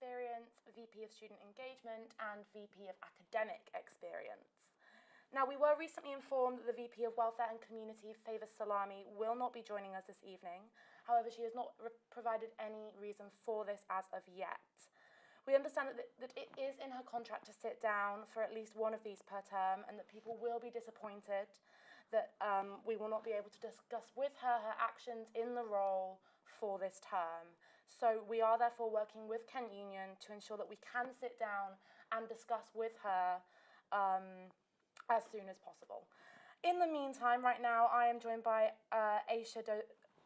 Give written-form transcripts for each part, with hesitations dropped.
Experience, VP of Student Engagement, and VP of Academic Experience. Now, we were recently informed that the VP of Welfare and Community, Favour Salami, will not be joining us this evening. However, she has not provided any reason for this as of yet. We understand that it is in her contract to sit down for at least one of these per term, and that people will be disappointed that we will not be able to discuss with her actions in the role for this term. So we are therefore working with Kent Union to ensure that we can sit down and discuss with her as soon as possible. In the meantime, right now, I am joined by Aisha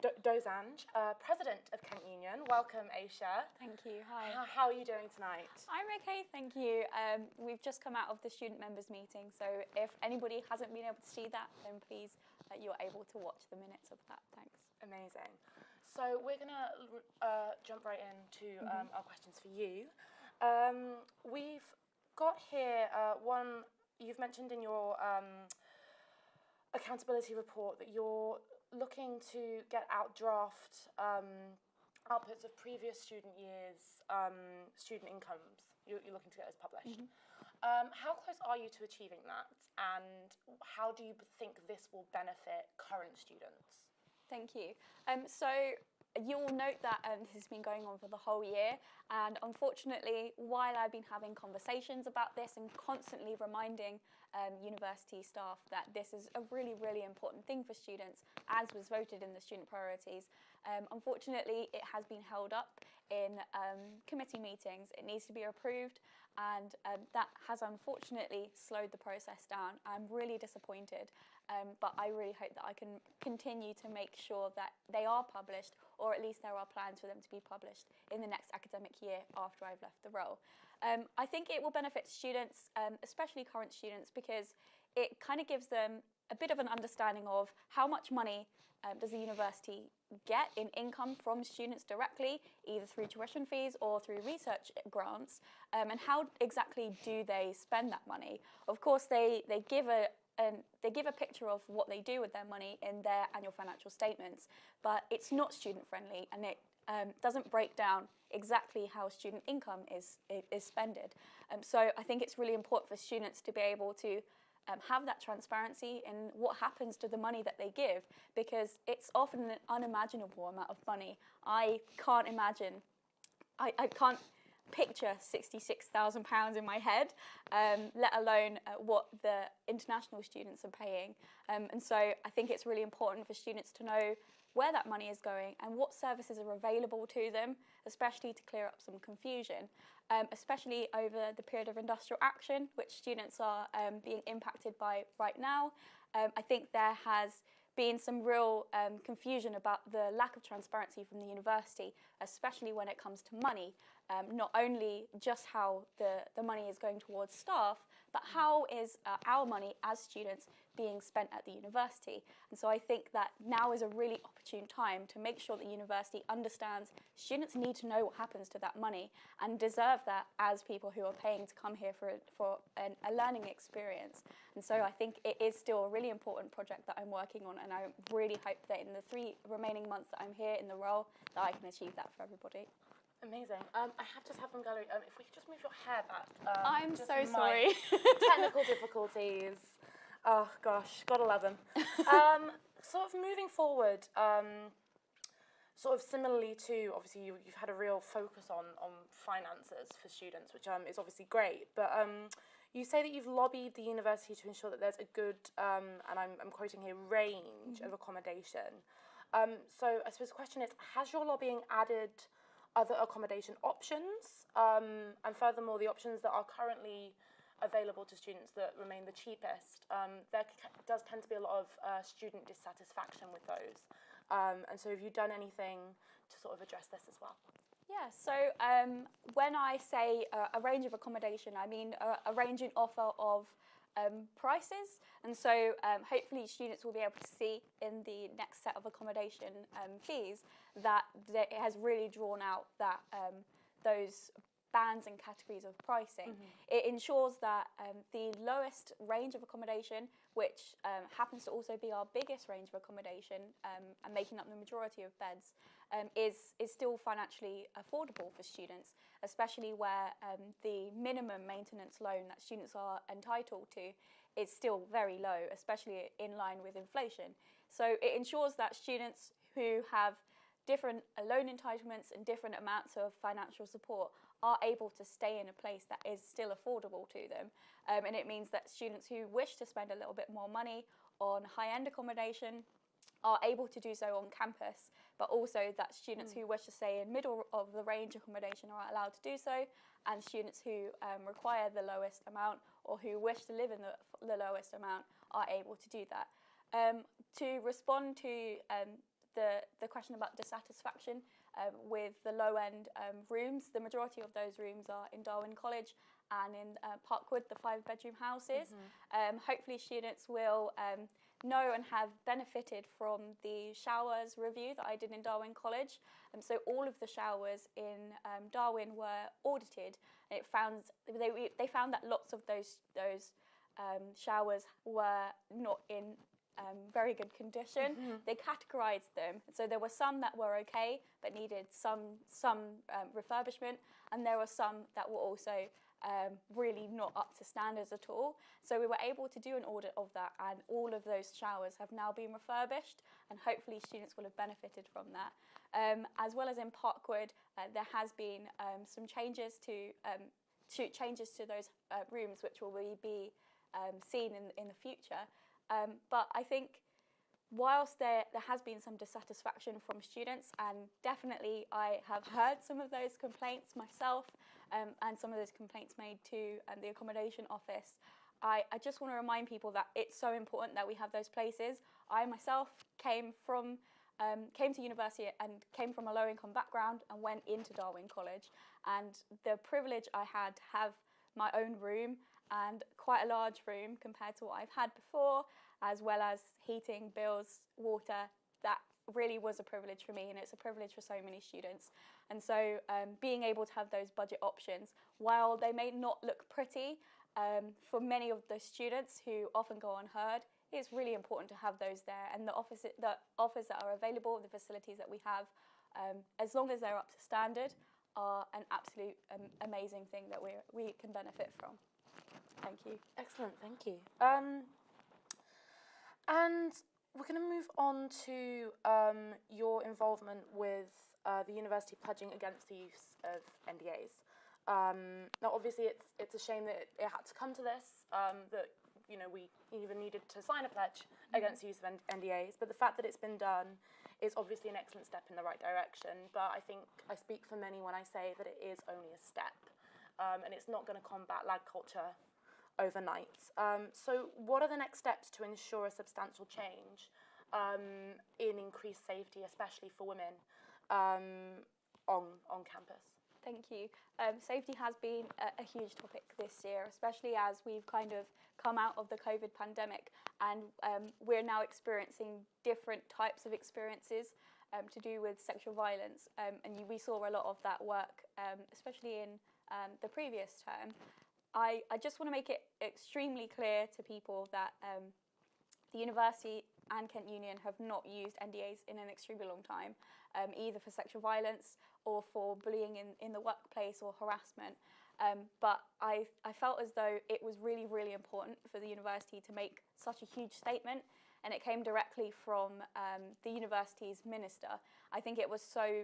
Dozange, President of Kent Union. Welcome, Aisha. Thank you. Hi. How are you doing tonight? I'm okay, thank you. We've just come out of the student members meeting, so if anybody hasn't been able to see that, then please, you're able to watch the minutes of that. Thanks. Amazing. So we're going to jump right into our questions for you. We've got here one. You've mentioned in your accountability report that you're looking to get out draft outputs of previous student years' student incomes. You're looking to get those published. How close are you to achieving that, and how do you think this will benefit current students? Thank you. So you'll note that this has been going on for the whole year, and unfortunately, while I've been having conversations about this and constantly reminding university staff that this is a really, really important thing for students, as was voted in the student priorities, unfortunately, it has been held up in committee meetings. It needs to be approved, and that has unfortunately slowed the process down. I'm really disappointed, but I really hope that I can continue to make sure that they are published, or at least there are plans for them to be published in the next academic year after I've left the role. I think it will benefit students, especially current students, because it kind of gives them a bit of an understanding of how much money does the university get in income from students directly, either through tuition fees or through research grants, and how exactly do they spend that money. Of course, they give a picture of what they do with their money in their annual financial statements, but it's not student friendly, and it doesn't break down exactly how student income is spended. So I think it's really important for students to be able to have that transparency in what happens to the money that they give, because it's often an unimaginable amount of money. I can't imagine, I can't picture £66,000 in my head, let alone what the international students are paying. And so I think it's really important for students to know where that money is going and what services are available to them, especially to clear up some confusion, especially over the period of industrial action, which students are being impacted by right now. I think there has been some real confusion about the lack of transparency from the university, especially when it comes to money, not only just how the money is going towards staff, but how is our money as students being spent at the university. And so I think that now is a really opportune time to make sure that the university understands students need to know what happens to that money and deserve that as people who are paying to come here for a learning experience. And so I think it is still a really important project that I'm working on, and I really hope that in the 3 remaining months that I'm here in the role that I can achieve that for everybody. Amazing. I have just had from gallery, if we could just move your hair back. I'm so sorry. Technical difficulties. Oh gosh, gotta love them. Sort of moving forward, sort of similarly to, obviously you've had a real focus on finances for students, which is obviously great, but you say that you've lobbied the university to ensure that there's a good, and I'm quoting here, range of accommodation. So I suppose the question is, has your lobbying added other accommodation options, and furthermore, the options that are currently available to students that remain the cheapest? There does tend to be a lot of student dissatisfaction with those. And so have you done anything to sort of address this as well? Yeah, so when I say a range of accommodation, I mean a range in offer of prices, and so hopefully students will be able to see in the next set of accommodation fees that it has really drawn out that those bands and categories of pricing. It ensures that the lowest range of accommodation, which happens to also be our biggest range of accommodation and making up the majority of beds, is still financially affordable for students, especially where the minimum maintenance loan that students are entitled to is still very low, especially in line with inflation. So it ensures that students who have different loan entitlements and different amounts of financial support are able to stay in a place that is still affordable to them. And it means that students who wish to spend a little bit more money on high-end accommodation are able to do so on campus, but also that students who wish to stay in middle of the range accommodation are allowed to do so, and students who require the lowest amount or who wish to live in the lowest amount are able to do that. To respond to the question about dissatisfaction with the low-end rooms, the majority of those rooms are in Darwin College and in Parkwood, the 5-bedroom houses. Hopefully students will know and have benefited from the showers review that I did in Darwin College. So all of the showers in Darwin were audited. And they found that lots of those showers were not in very good condition. They categorised them. So there were some that were okay but needed some refurbishment, and there were some that were also really not up to standards at all. So we were able to do an audit of that, and all of those showers have now been refurbished, and hopefully students will have benefited from that. As well as in Parkwood, there has been some changes to those rooms, which will be seen in the future. But I think whilst there has been some dissatisfaction from students, and definitely I have heard some of those complaints myself, and some of those complaints made to the accommodation office, I just want to remind people that it's so important that we have those places. I myself came to university and came from a low-income background and went into Darwin College, and the privilege I had to have my own room, and quite a large room compared to what I've had before, as well as heating, bills, water, that really was a privilege for me, and it's a privilege for so many students. And so being able to have those budget options, while they may not look pretty, for many of the students who often go unheard, it's really important to have those there. And the offers that are available, the facilities that we have, as long as they're up to standard, are an absolute amazing thing that we can benefit from. Thank you. Excellent, thank you. And we're going to move on to your involvement with the university pledging against the use of NDAs. Now, obviously, it's a shame that it had to come to this, that we even needed to sign a pledge against the use of NDAs, but the fact that it's been done is obviously an excellent step in the right direction. But I think I speak for many when I say that it is only a step, and it's not going to combat lag culture overnight. So what are the next steps to ensure a substantial change in increased safety, especially for women on campus? Thank you. Safety has been a huge topic this year, especially as we've kind of come out of the COVID pandemic, and we're now experiencing different types of experiences to do with sexual violence. And we saw a lot of that work, especially in the previous term. I just want to make it extremely clear to people that the university and Kent Union have not used NDAs in an extremely long time, either for sexual violence or for bullying in the workplace or harassment. But I felt as though it was really, really important for the university to make such a huge statement, and it came directly from the university's minister. I think it was so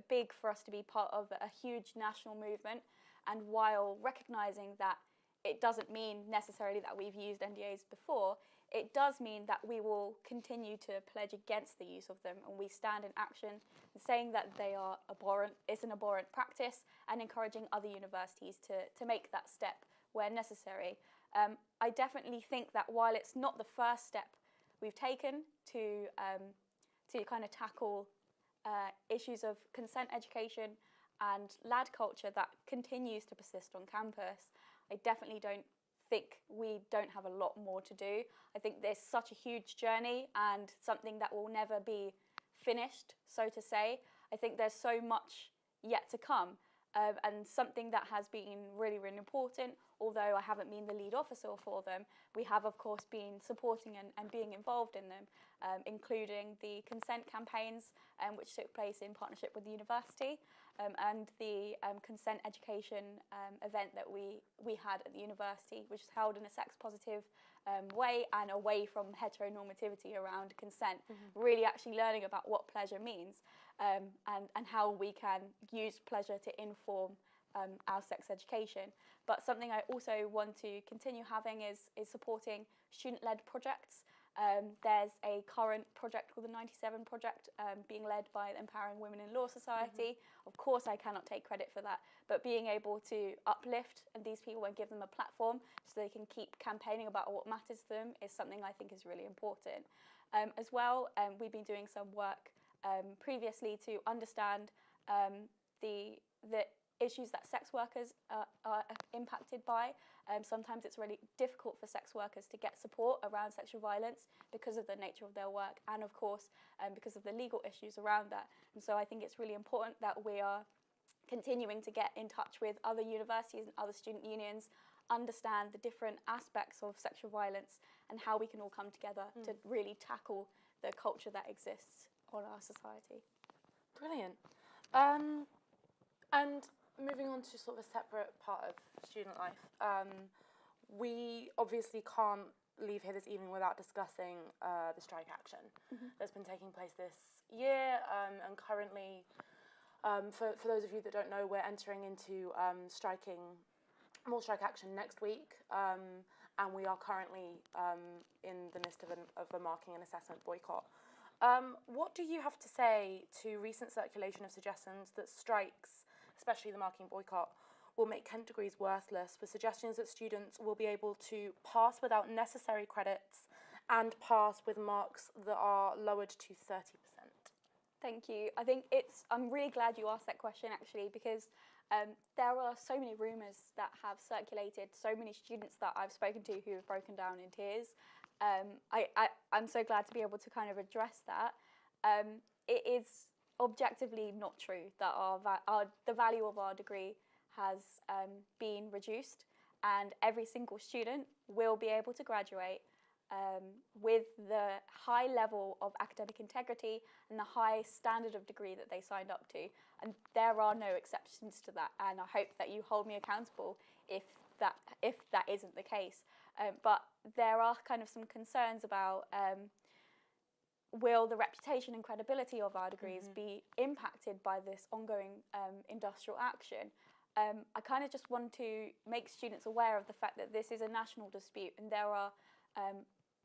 big for us to be part of a huge national movement, and while recognising that it doesn't mean necessarily that we've used NDAs before, it does mean that we will continue to pledge against the use of them, and we stand in action saying that they are abhorrent, it's an abhorrent practice, and encouraging other universities to make that step where necessary. I definitely think that while it's not the first step we've taken to kind of tackle issues of consent education and lad culture that continues to persist on campus, I definitely don't think we don't have a lot more to do. I think there's such a huge journey and something that will never be finished, so to say. I think there's so much yet to come. and something that has been really, really important, although I haven't been the lead officer for them, we have of course been supporting and being involved in them, including the consent campaigns which took place in partnership with the university, and the consent education event that we had at the university, which was held in a sex positive way and away from heteronormativity around consent, really actually learning about what pleasure means, and how we can use pleasure to inform our sex education. But something I also want to continue having is supporting student-led projects. There's a current project called the 97 Project being led by the Empowering Women in Law Society. Of course I cannot take credit for that, but being able to uplift and these people and give them a platform so they can keep campaigning about what matters to them is something I think is really important. As well, we've been doing some work previously to understand the issues that sex workers are impacted by. Sometimes it's really difficult for sex workers to get support around sexual violence because of the nature of their work and of course because of the legal issues around that. And so I think it's really important that we are continuing to get in touch with other universities and other student unions, understand the different aspects of sexual violence and how we can all come together to really tackle the culture that exists on our society. Brilliant. And moving on to sort of a separate part of student life, we obviously can't leave here this evening without discussing the strike action that's been taking place this year, and currently, for those of you that don't know, we're entering into more strike action next week, and we are currently in the midst of a marking and assessment boycott. What do you have to say to recent circulation of suggestions that strikes, especially the marking boycott, will make Kent degrees worthless, with suggestions that students will be able to pass without necessary credits and pass with marks that are lowered to 30%? Thank you. I think I'm really glad you asked that question actually, because there are so many rumours that have circulated, so many students that I've spoken to who have broken down in tears. I'm so glad to be able to kind of address that. It is objectively not true that the value of our degree has been reduced, and every single student will be able to graduate with the high level of academic integrity and the high standard of degree that they signed up to, and there are no exceptions to that, and I hope that you hold me accountable if that isn't the case. But there are kind of some concerns about will the reputation and credibility of our degrees be impacted by this ongoing industrial action. I kind of just want to make students aware of the fact that this is a national dispute, and there are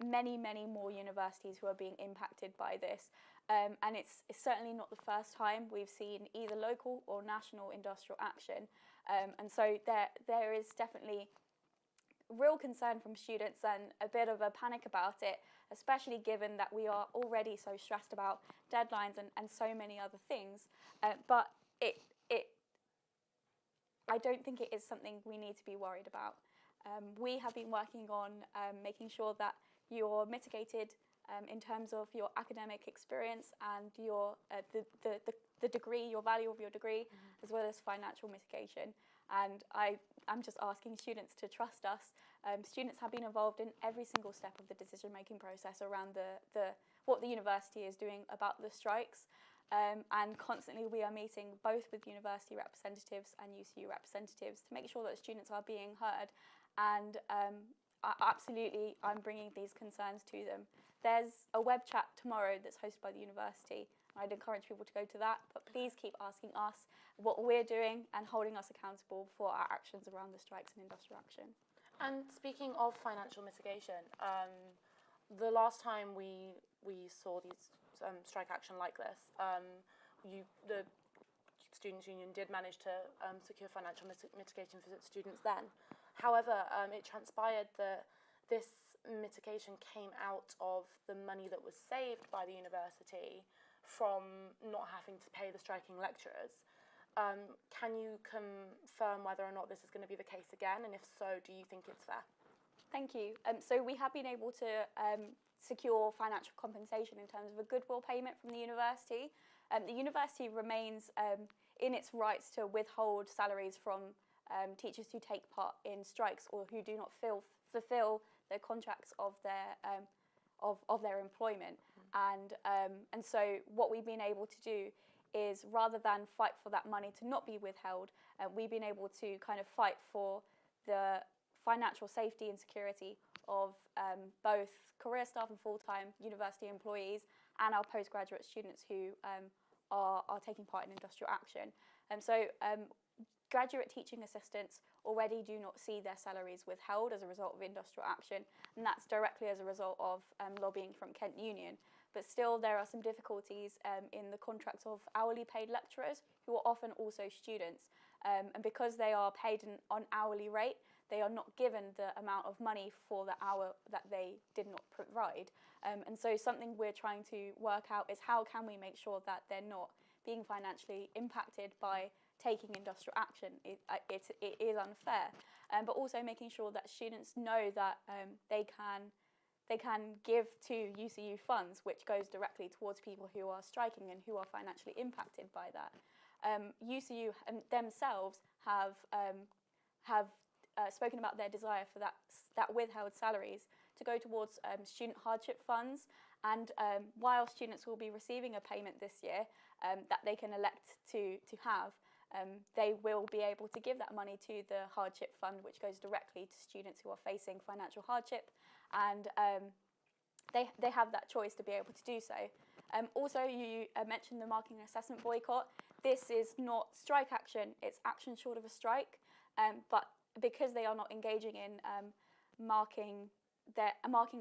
many, many more universities who are being impacted by this. And it's certainly not the first time we've seen either local or national industrial action. And so there is definitely real concern from students and a bit of a panic about it, especially given that we are already so stressed about deadlines and so many other things. But I don't think it is something we need to be worried about. We have been working on making sure that you're mitigated in terms of your academic experience and your the degree, your value of your degree, as well as financial mitigation. And I'm just asking students to trust us. Students have been involved in every single step of the decision-making process around what the university is doing about the strikes. And constantly we are meeting both with university representatives and UCU representatives to make sure that students are being heard. And absolutely, I'm bringing these concerns to them. There's a web chat tomorrow that's hosted by the university. I'd encourage people to go to that, but please keep asking us what we're doing and holding us accountable for our actions around the strikes and industrial action. And speaking of financial mitigation, the last time we saw these strike action like this, the Students' Union did manage to secure financial mitigation for students then. However, it transpired that this mitigation came out of the money that was saved by the university from not having to pay the striking lecturers. Can you confirm whether or not this is going to be the case again, and if so, do you think it's fair? Thank you. So we have been able to secure financial compensation in terms of a goodwill payment from the university. The university remains in its rights to withhold salaries from teachers who take part in strikes or who do not fulfill the contracts of their employment. And so what we've been able to do is, rather than fight for that money to not be withheld, we've been able to kind of fight for the financial safety and security of both career staff and full-time university employees and our postgraduate students who are taking part in industrial action. So graduate teaching assistants already do not see their salaries withheld as a result of industrial action, and that's directly as a result of lobbying from Kent Union. But still, there are some difficulties in the contracts of hourly paid lecturers who are often also students. And because they are paid on hourly rate, they are not given the amount of money for the hour that they did not provide. And so something we're trying to work out is how can we make sure that they're not being financially impacted by taking industrial action. It is unfair, but also making sure that students know that they can give to UCU funds, which goes directly towards people who are striking and who are financially impacted by that. UCU themselves have spoken about their desire for that withheld salaries to go towards student hardship funds, and while students will be receiving a payment this year that they can elect to have, they will be able to give that money to the hardship fund, which goes directly to students who are facing financial hardship, and they have that choice to be able to do so. Also, you mentioned the marking and assessment boycott. This is not strike action, it's action short of a strike, but because they are not engaging in marking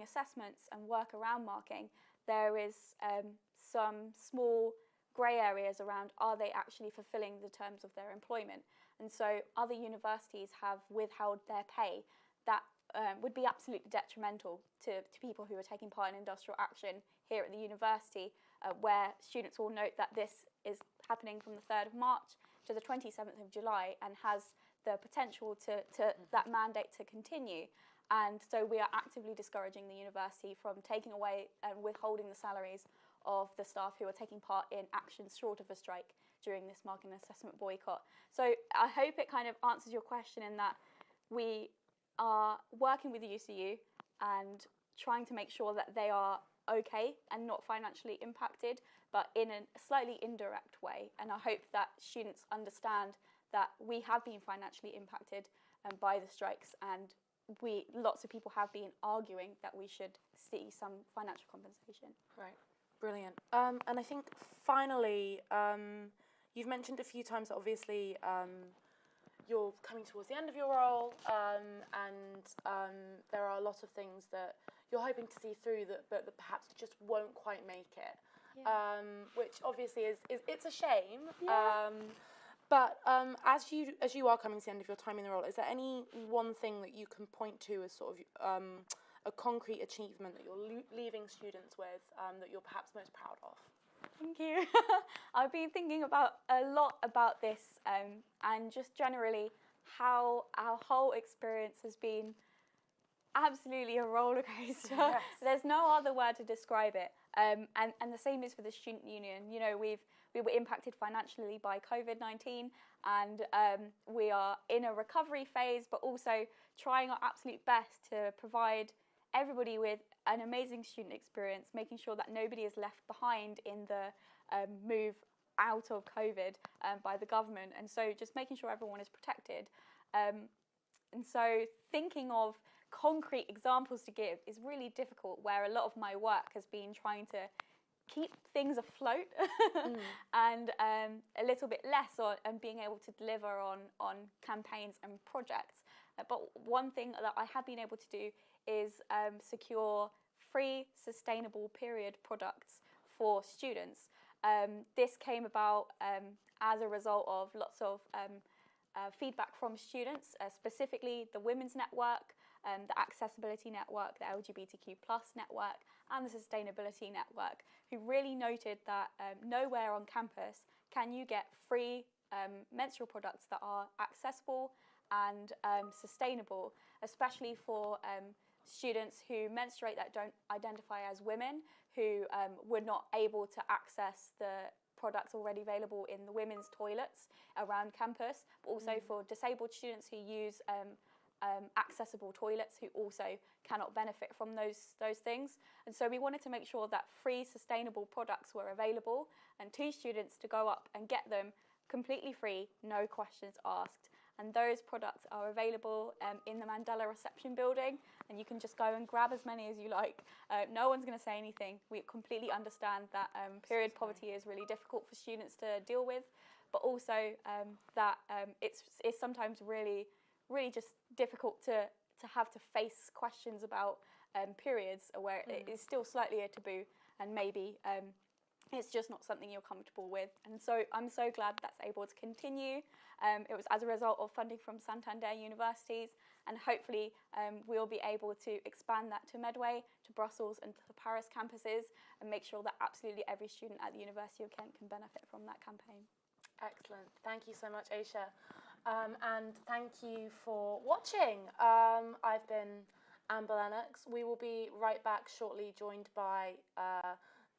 assessments and work around marking, there is some small grey areas around, are they actually fulfilling the terms of their employment? And so other universities have withheld their pay that would be absolutely detrimental to people who are taking part in industrial action here at the university, where students will note that this is happening from the 3rd of March to the 27th of July and has the potential to that mandate to continue. And so we are actively discouraging the university from taking away and withholding the salaries of the staff who are taking part in actions short of a strike during this marking and assessment boycott. So I hope it kind of answers your question in that we are working with the UCU and trying to make sure that they are okay and not financially impacted, but in a slightly indirect way. And I hope that students understand that we have been financially impacted by the strikes, and lots of people have been arguing that we should see some financial compensation. Right, brilliant. And I think finally, you've mentioned a few times that obviously you're coming towards the end of your role, and there are a lot of things that you're hoping to see through but that perhaps just won't quite make it. Yeah. Which obviously it's a shame. Yeah. But as you are coming to the end of your time in the role, is there any one thing that you can point to as sort of a concrete achievement that you're leaving students with that you're perhaps most proud of? Thank you. I've been thinking a lot about this and just generally how our whole experience has been absolutely a roller coaster. Yes. There's no other word to describe it. And the same is for the student union. You know, we were impacted financially by COVID-19, and we are in a recovery phase, but also trying our absolute best to provide everybody with an amazing student experience, making sure that nobody is left behind in the move out of COVID by the government. And so just making sure everyone is protected. And so thinking of concrete examples to give is really difficult, where a lot of my work has been trying to keep things afloat and a little bit less and being able to deliver on campaigns and projects. But one thing that I have been able to do is secure free sustainable period products for students. This came about as a result of lots of feedback from students, specifically the Women's Network, the Accessibility Network, the LGBTQ+ network, and the Sustainability Network, who really noted that nowhere on campus can you get free menstrual products that are accessible and sustainable, especially for students who menstruate that don't identify as women, who were not able to access the products already available in the women's toilets around campus, but also for disabled students who use accessible toilets who also cannot benefit from those things. And so we wanted to make sure that free, sustainable products were available, and to students to go up and get them completely free, no questions asked. And those products are available in the Mandela Reception Building, and you can just go and grab as many as you like. No one's going to say anything. We completely understand that period poverty is really difficult for students to deal with, but also that it's sometimes really just difficult to have to face questions about periods where it is still slightly a taboo, and maybe it's just not something you're comfortable with. And so I'm so glad that's able to continue. It was as a result of funding from Santander universities, and hopefully we'll be able to expand that to Medway, to Brussels and to the Paris campuses, and make sure that absolutely every student at the University of Kent can benefit from that campaign. Excellent. Thank you so much, Aisha. And thank you for watching. I've been Amber Lennox. We will be right back shortly, joined by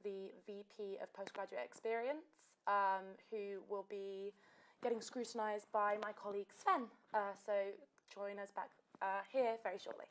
the VP of Postgraduate Experience, who will be getting scrutinised by my colleague Sven. So join us back here very shortly.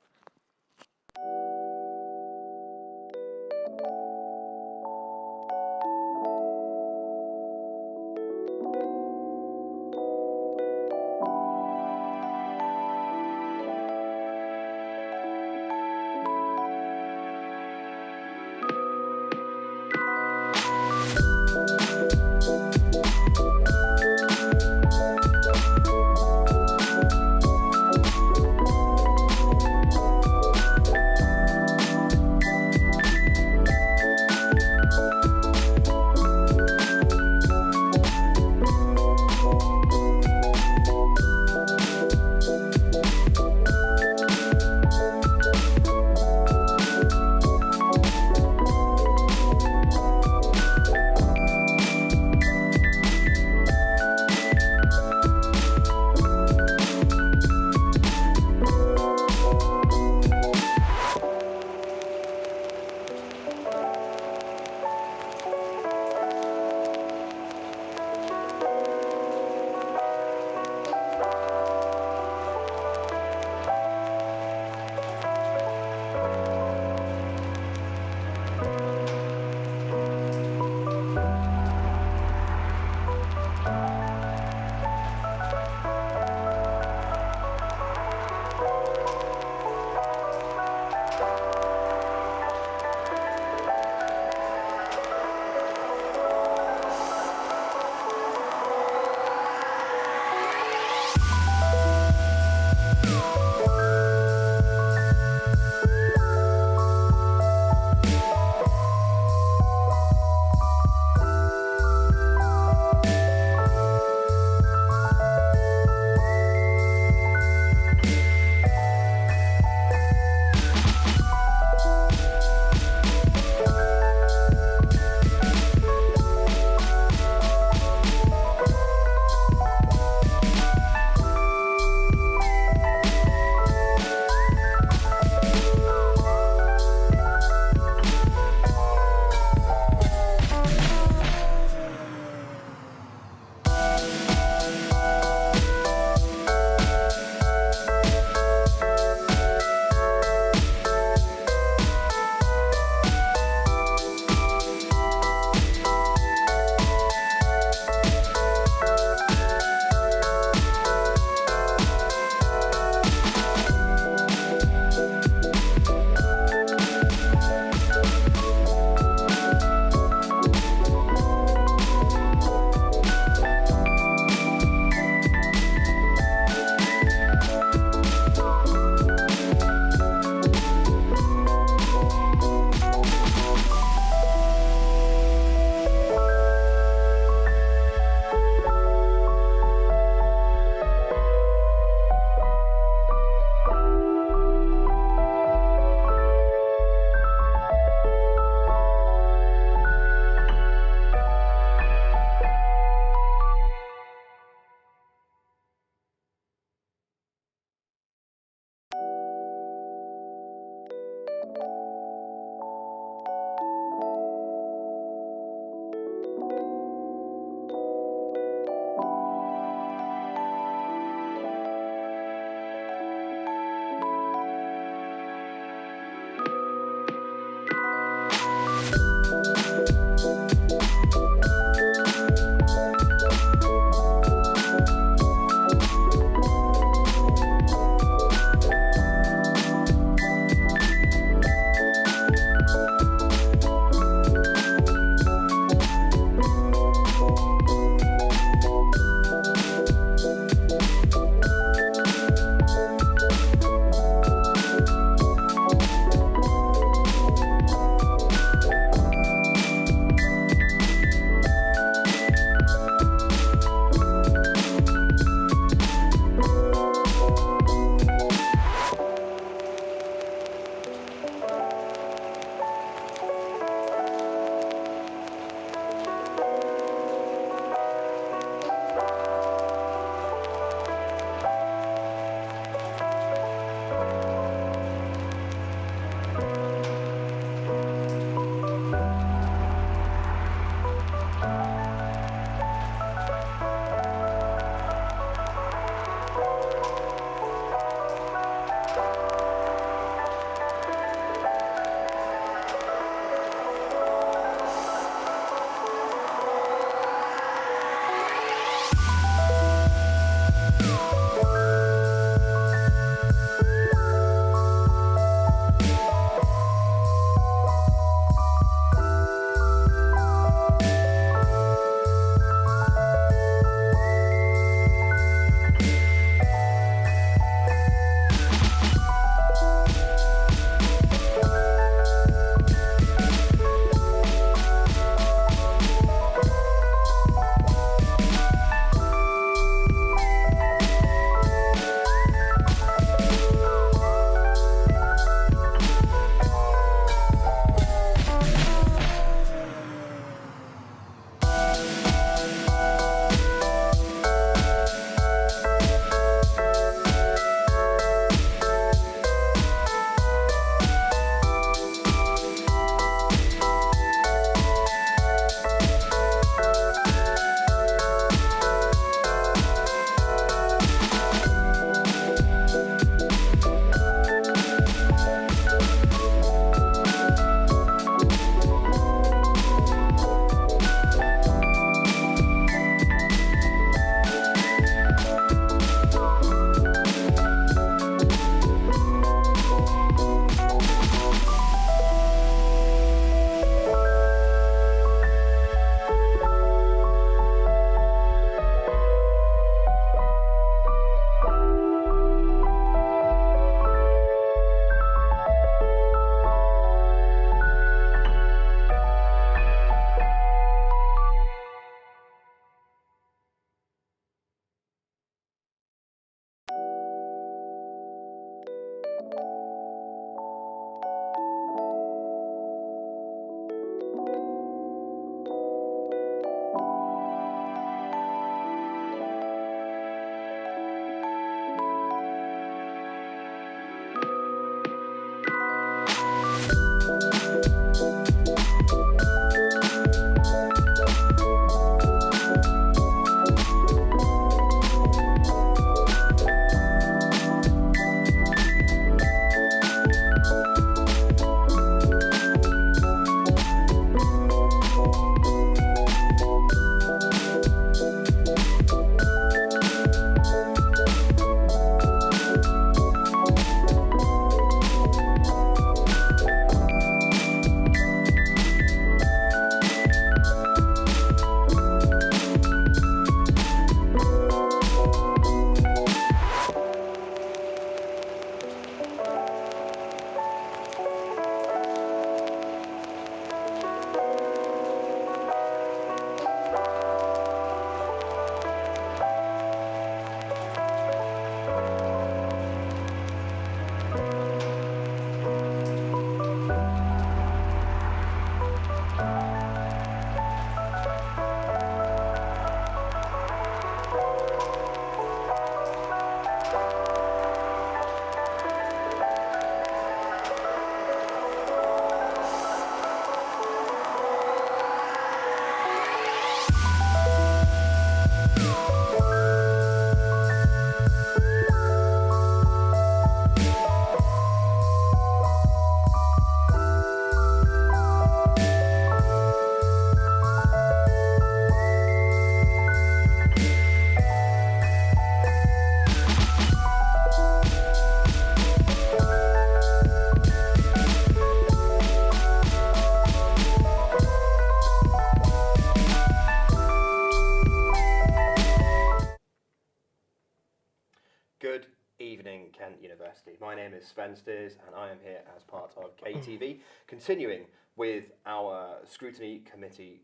University. My name is Sven Stears and I am here as part of KTV, continuing with our Scrutiny Committee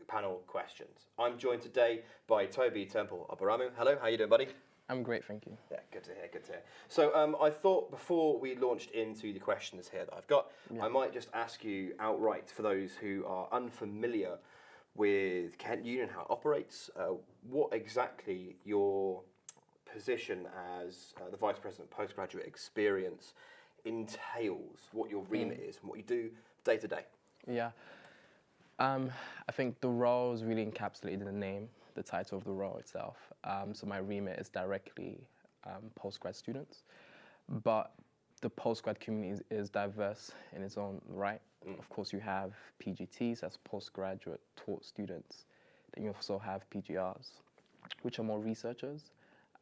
panel questions. I'm joined today by Toby Temple Abaramu. Hello, how you doing, buddy? I'm great, thank you. Yeah, good to hear, good to hear. So I thought before we launched into the questions here that I've got, I might just ask you outright, for those who are unfamiliar with Kent Union, how it operates, what exactly your position as the Vice President of Postgraduate Experience entails, what your remit is and what you do day to day. Yeah, I think the role is really encapsulated in the name, the title of the role itself. So my remit is directly postgrad students, but the postgrad community is diverse in its own right. Of course, you have PGTs, that's postgraduate taught students. Then you also have PGRs, which are more researchers.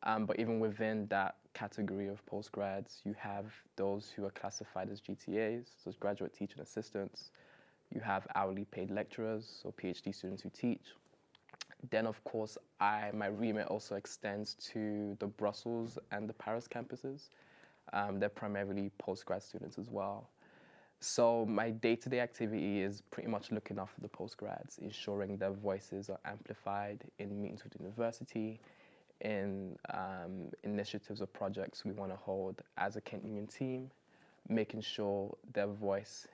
But even within that category of postgrads, you have those who are classified as GTAs, so as graduate teaching assistants. You have hourly paid lecturers, or PhD students who teach. Then, of course, my remit also extends to the Brussels and the Paris campuses. They're primarily postgrad students as well. So my day-to-day activity is pretty much looking after the postgrads, ensuring their voices are amplified in meetings with the university, in initiatives or projects we want to hold as a Kent Union team, making sure their voice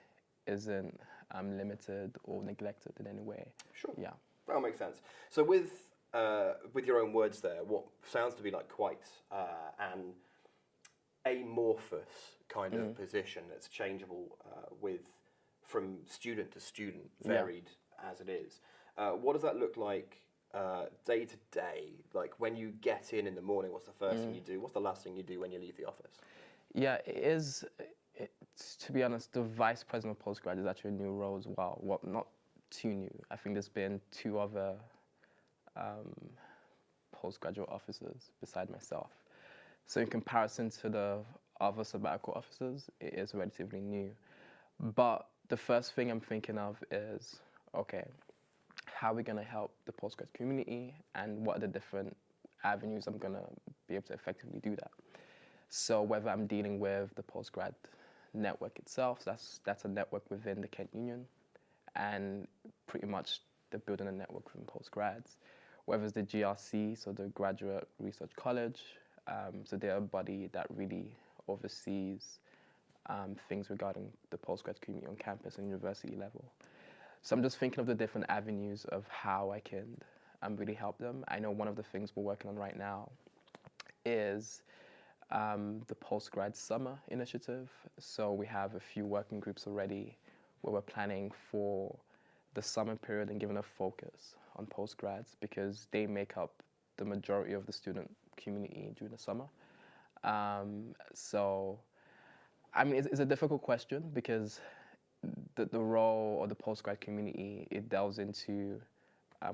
isn't limited or neglected in any way. Sure. Yeah. That makes sense. So with your own words there, what sounds to be like quite an amorphous kind of position that's changeable from student to student, varied as it is. What does that look like day to day? Like when you get in the morning, what's the first thing you do? What's the last thing you do when you leave the office? Yeah, it is. To be honest, the Vice President of Postgrad is actually a new role as well. Well, not too new. I think there's been 2 other postgraduate officers beside myself. So in comparison to the other sabbatical officers, it is relatively new. But the first thing I'm thinking of is, okay, how are we going to help the postgrad community and what are the different avenues I'm going to be able to effectively do that? So whether I'm dealing with the postgrad network itself, that's a network within the Kent Union, and pretty much they're building a network within postgrads. Whether it's the GRC, so the Graduate Research College, so they're a body that really oversees things regarding the postgrad community on campus and university level. So I'm just thinking of the different avenues of how I can really help them. I know one of the things we're working on right now is the postgrad summer initiative. So we have a few working groups already where we're planning for the summer period and giving a focus on postgrads because they make up the majority of the student community during the summer. So, I mean, it's a difficult question because the role of the postgrad community, it delves into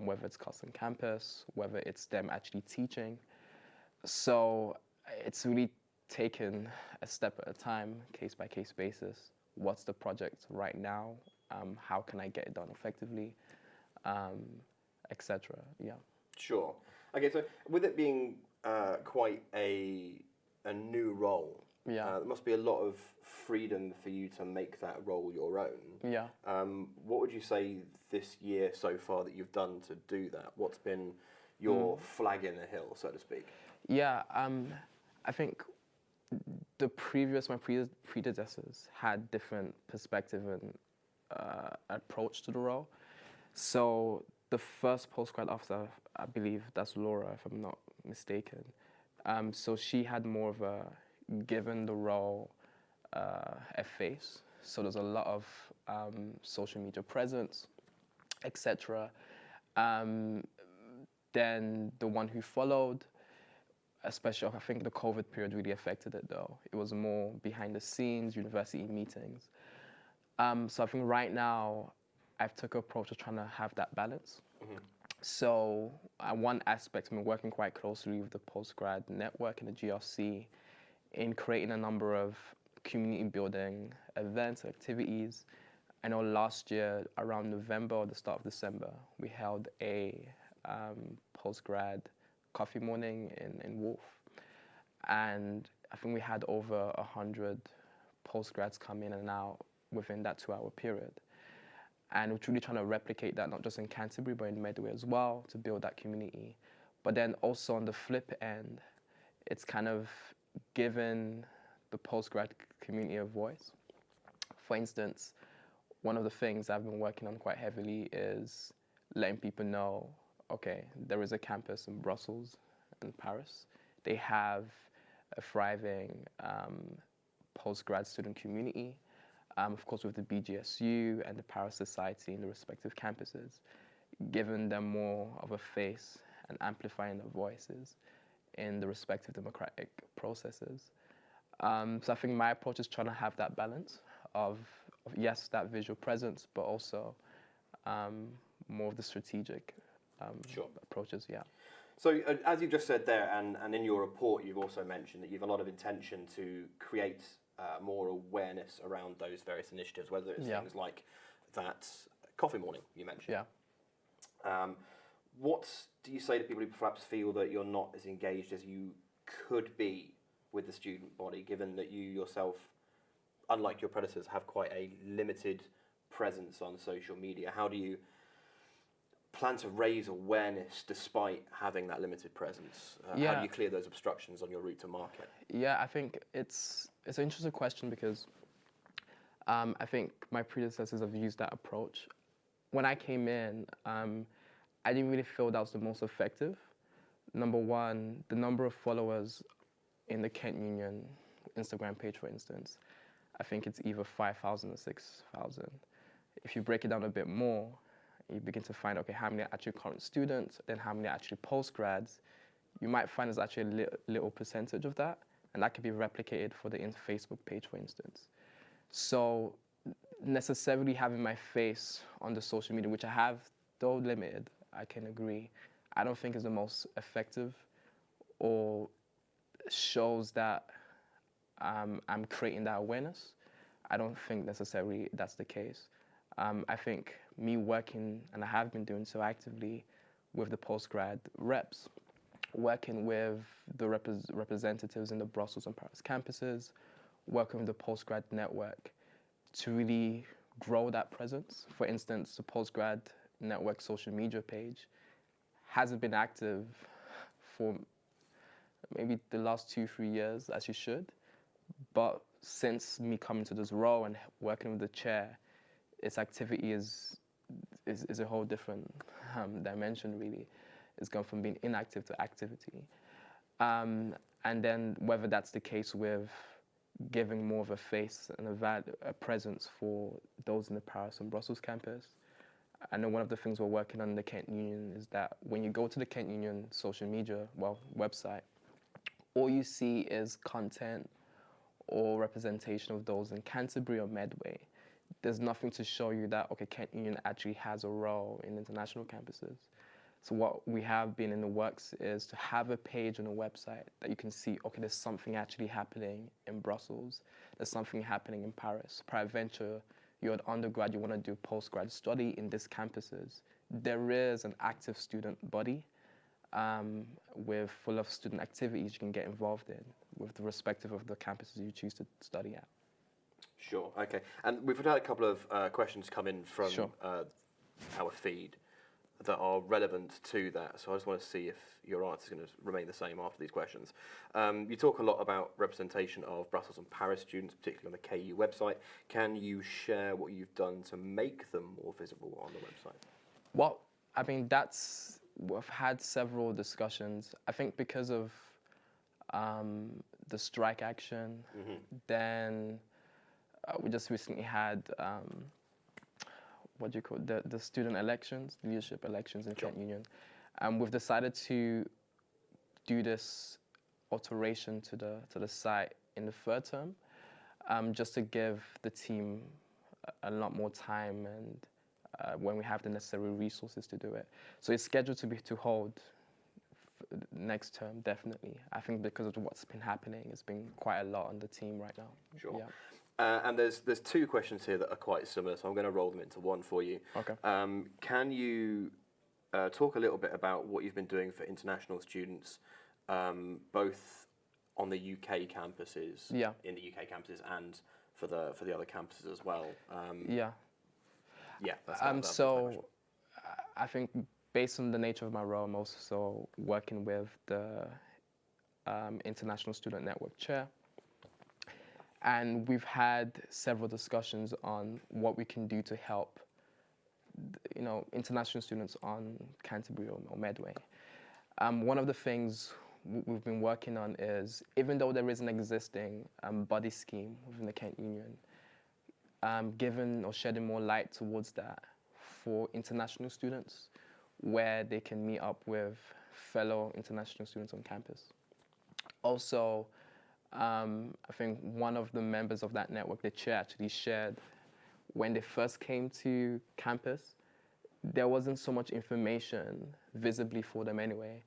whether it's cost on campus, whether it's them actually teaching. So it's really taken a step at a time, case-by-case basis. What's the project right now? How can I get it done effectively? Etc. Yeah. Sure. Okay, so with it being quite a new role, there must be a lot of freedom for you to make that role your own. Yeah. What would you say this year so far that you've done to do that? What's been your flag in the hill, so to speak? Yeah, I think my predecessors had different perspective and approach to the role. So the first postgrad officer, I believe that's Laura, if I'm not mistaken. So she had more of a given the role a face. So there's a lot of social media presence, etc. Then the one who followed, especially I think the COVID period really affected it though. It was more behind the scenes, university meetings. So I think right now I've took an approach of trying to have that balance. So one aspect, I've been working quite closely with the postgrad network and the GRC in creating a number of community building events, activities. I know last year around November or the start of December, we held a postgrad coffee morning in Wolf. And I think we had over 100 postgrads come in and out within that 2-hour period. And we're truly trying to replicate that, not just in Canterbury, but in Medway as well, to build that community. But then also on the flip end, it's kind of given the postgrad community a voice. For instance, one of the things I've been working on quite heavily is letting people know, okay, there is a campus in Brussels and Paris. They have a thriving postgrad student community, of course with the BGSU and the Paris Society in the respective campuses, giving them more of a face and amplifying their voices in the respective democratic processes. So I think my approach is trying to have that balance of yes, that visual presence, but also more of the strategic approaches, yeah. So as you've just said there, and in your report, you've also mentioned that you have a lot of intention to create more awareness around those various initiatives, whether it's things like that coffee morning you mentioned. Yeah. What do you say to people who perhaps feel that you're not as engaged as you could be with the student body, given that you yourself, unlike your predecessors, have quite a limited presence on social media? How do you plan to raise awareness despite having that limited presence? How do you clear those obstructions on your route to market? Yeah, I think it's an interesting question because I think my predecessors have used that approach. When I came in, I didn't really feel that was the most effective. Number one, the number of followers in the Kent Union Instagram page, for instance, I think it's either 5,000 or 6,000. If you break it down a bit more, you begin to find, okay, how many are actually current students, then how many are actually postgrads. You might find there's actually a little percentage of that, and that can be replicated for the Facebook page, for instance. So necessarily having my face on the social media, which I have, though limited, I can agree, I don't think is the most effective or shows that I'm creating that awareness. I don't think necessarily that's the case. I think me working, and I have been doing so actively, with the postgrad reps, working with the representatives in the Brussels and Paris campuses, working with the postgrad network to really grow that presence. For instance, the postgrad network social media page hasn't been active for maybe the last 2-3 years as you should, but since me coming to this role and working with the chair, its activity is a whole different dimension, really. It's gone from being inactive to activity. And then whether that's the case with giving more of a face and a presence for those in the Paris and Brussels campus. I know one of the things we're working on in the Kent Union is that when you go to the Kent Union social media, website, all you see is content or representation of those in Canterbury or Medway. There's nothing to show you that, okay, Kent Union actually has a role in international campuses. So what we have been in the works is to have a page on a website that you can see, okay, there's something actually happening in Brussels, there's something happening in Paris. Peradventure, you're an undergrad, you want to do postgrad study in these campuses. There is an active student body with full of student activities you can get involved in with the respective of the campuses you choose to study at. Sure, okay. And we've had a couple of questions come in from our feed that are relevant to that. So I just want to see if your answer is going to remain the same after these questions. You talk a lot about representation of Brussels and Paris students, particularly on the KU website. Can you share what you've done to make them more visible on the website? Well, I mean, we've had several discussions. I think because of the strike action, then we just recently had the student elections, leadership elections in Kent Union. We've decided to do this alteration to the site in the third term, just to give the team a lot more time and when we have the necessary resources to do it. So it's scheduled to hold next term, definitely. I think because of what's been happening, it's been quite a lot on the team right now. Sure. Yeah. And there's two questions here that are quite similar, so I'm going to roll them into one for you. Okay. Can you talk a little bit about what you've been doing for international students, both on the UK campuses, in the UK campuses, and for the other campuses as well. So I think based on the nature of my role, I'm also working with the International Student Network Chair. And we've had several discussions on what we can do to help, international students on Canterbury or Medway. One of the things we've been working on is, even though there is an existing buddy scheme within the Kent Union, giving or shedding more light towards that for international students, where they can meet up with fellow international students on campus. Also, I think one of the members of that network, the chair, actually shared when they first came to campus, there wasn't so much information visibly for them anyway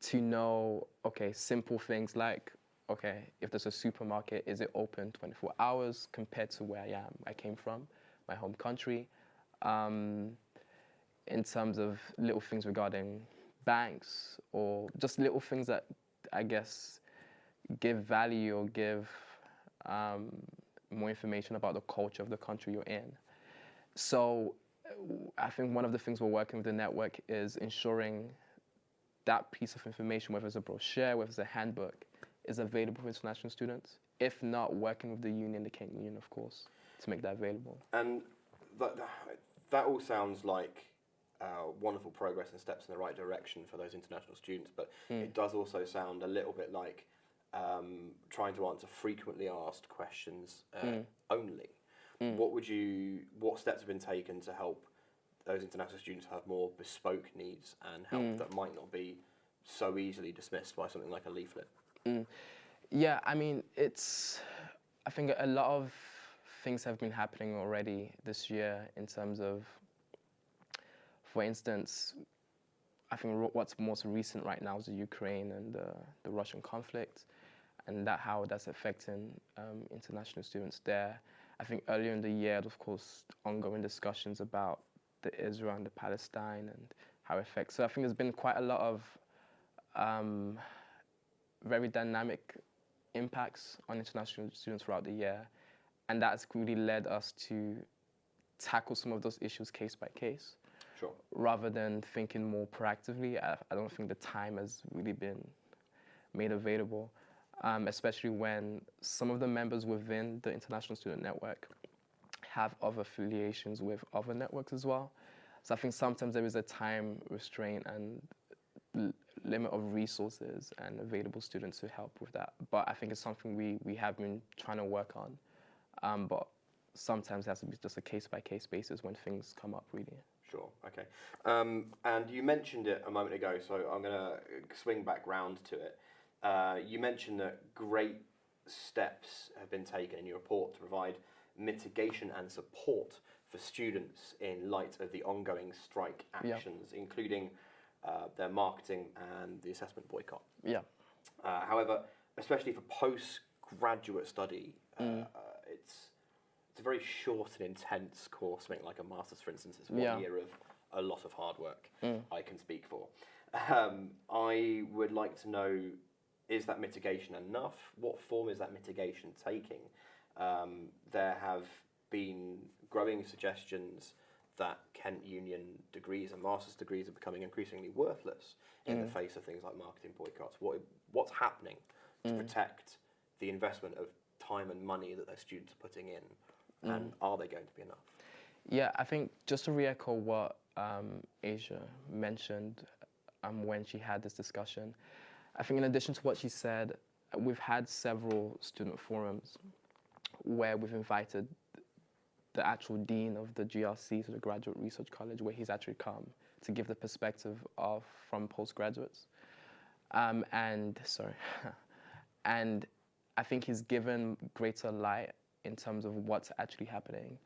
to know, okay, simple things like, okay, if there's a supermarket, is it open 24 hours compared to where I came from, my home country, in terms of little things regarding banks or just little things that I guess give value or give more information about the culture of the country you're in. So I think one of the things we're working with the network is ensuring that piece of information, whether it's a brochure, whether it's a handbook, is available for international students. If not, working with the union, the Kent Union, of course, to make that available. And that all sounds like wonderful progress and steps in the right direction for those international students, but it does also sound a little bit like trying to answer frequently asked questions only. What steps have been taken to help those international students have more bespoke needs and help that might not be so easily dismissed by something like a leaflet? Yeah, I mean, I think a lot of things have been happening already this year in terms of, for instance, I think what's most recent right now is the Ukraine and the Russian conflict, and how that's affecting international students there. I think earlier in the year, of course, ongoing discussions about the Israel and the Palestine and how it affects. So I think there's been quite a lot of very dynamic impacts on international students throughout the year, and that's really led us to tackle some of those issues case by case. Sure. Rather than thinking more proactively. I don't think the time has really been made available, especially when some of the members within the International Student Network have other affiliations with other networks as well. So I think sometimes there is a time restraint and limit of resources and available students to help with that. But I think it's something we have been trying to work on. But sometimes it has to be just a case-by-case basis when things come up, really. Sure, okay. And you mentioned it a moment ago, so I'm going to swing back round to it. You mentioned that great steps have been taken in your report to provide mitigation and support for students in light of the ongoing strike actions, including their marketing and the assessment boycott. Yeah. However, especially for postgraduate study, it's a very short and intense course, something like a master's, for instance. It's 1 year of a lot of hard work, I can speak for. I would like to know, is that mitigation enough? What form is that mitigation taking? There have been growing suggestions that Kent Union degrees and master's degrees are becoming increasingly worthless in the face of things like marketing boycotts. What's happening to protect the investment of time and money that their students are putting in? And are they going to be enough? Yeah, I think just to re-echo what Asia mentioned when she had this discussion, I think in addition to what she said, we've had several student forums where we've invited the actual dean of the GRC, so the Graduate Research College, where he's actually come to give the perspective from postgraduates. And I think he's given greater light in terms of what's actually happening.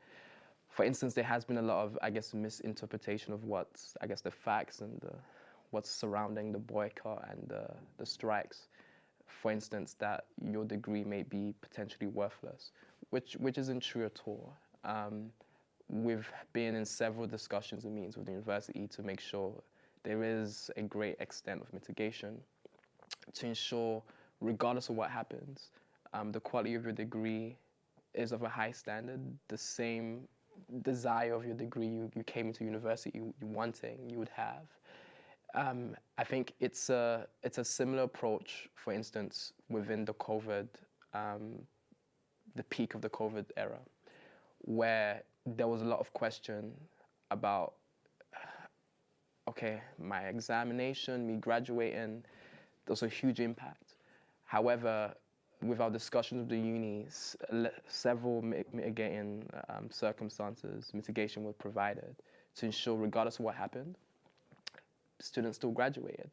For instance, there has been a lot of, I guess, misinterpretation of what's, I guess, the facts and what's surrounding the boycott and the strikes. For instance, that your degree may be potentially worthless, which isn't true at all. We've been in several discussions and meetings with the university to make sure there is a great extent of mitigation to ensure regardless of what happens, the quality of your degree is of a high standard. The same desire of your degree you came into university you wanting, you would have. I think it's a similar approach, for instance, within the COVID, the peak of the COVID era, where there was a lot of question about, okay, my examination, me graduating, there was a huge impact. However, with our discussions with the unis, several mitigating circumstances, mitigation was provided to ensure, regardless of what happened, students still graduated.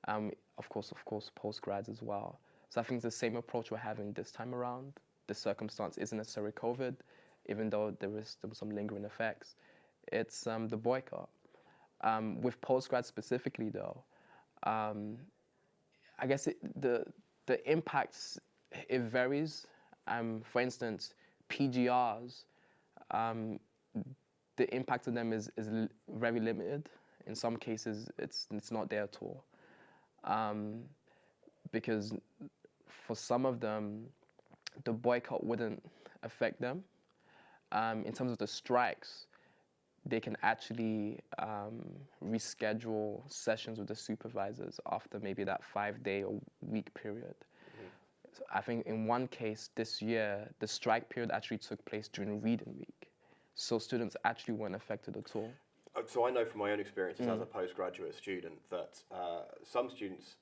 Of course, postgrads as well. So I think it's the same approach we're having this time around. The circumstance isn't necessarily COVID, even though there was some lingering effects. It's the boycott. With postgrad specifically, though, I guess the impacts, it varies. For instance, PGRs, the impact of them is very limited. In some cases, it's not there at all. Because for some of them, the boycott wouldn't affect them. In terms of the strikes, they can actually reschedule sessions with the supervisors after maybe that 5-day or week period. So I think in one case this year, the strike period actually took place during reading week. So students actually weren't affected at all. So I know from my own experiences as a postgraduate student that some students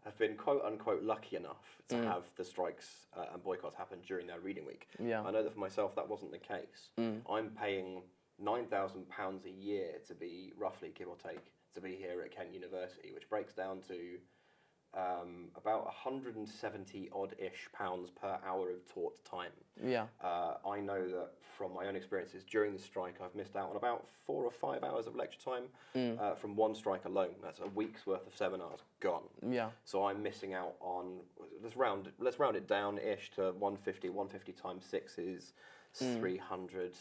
have been quote unquote lucky enough to have the strikes and boycotts happen during their reading week. Yeah. I know that for myself that wasn't the case. I'm paying £9,000 a year to be, roughly give or take, to be here at Kent University, which breaks down to about 170 odd-ish pounds per hour of taught time. Yeah. I know that from my own experiences during the strike, I've missed out on about 4 or 5 hours of lecture time from one strike alone. That's a week's worth of seminars gone. Yeah. So I'm missing out on, let's round it down-ish to 150. 150 times 6 is 300.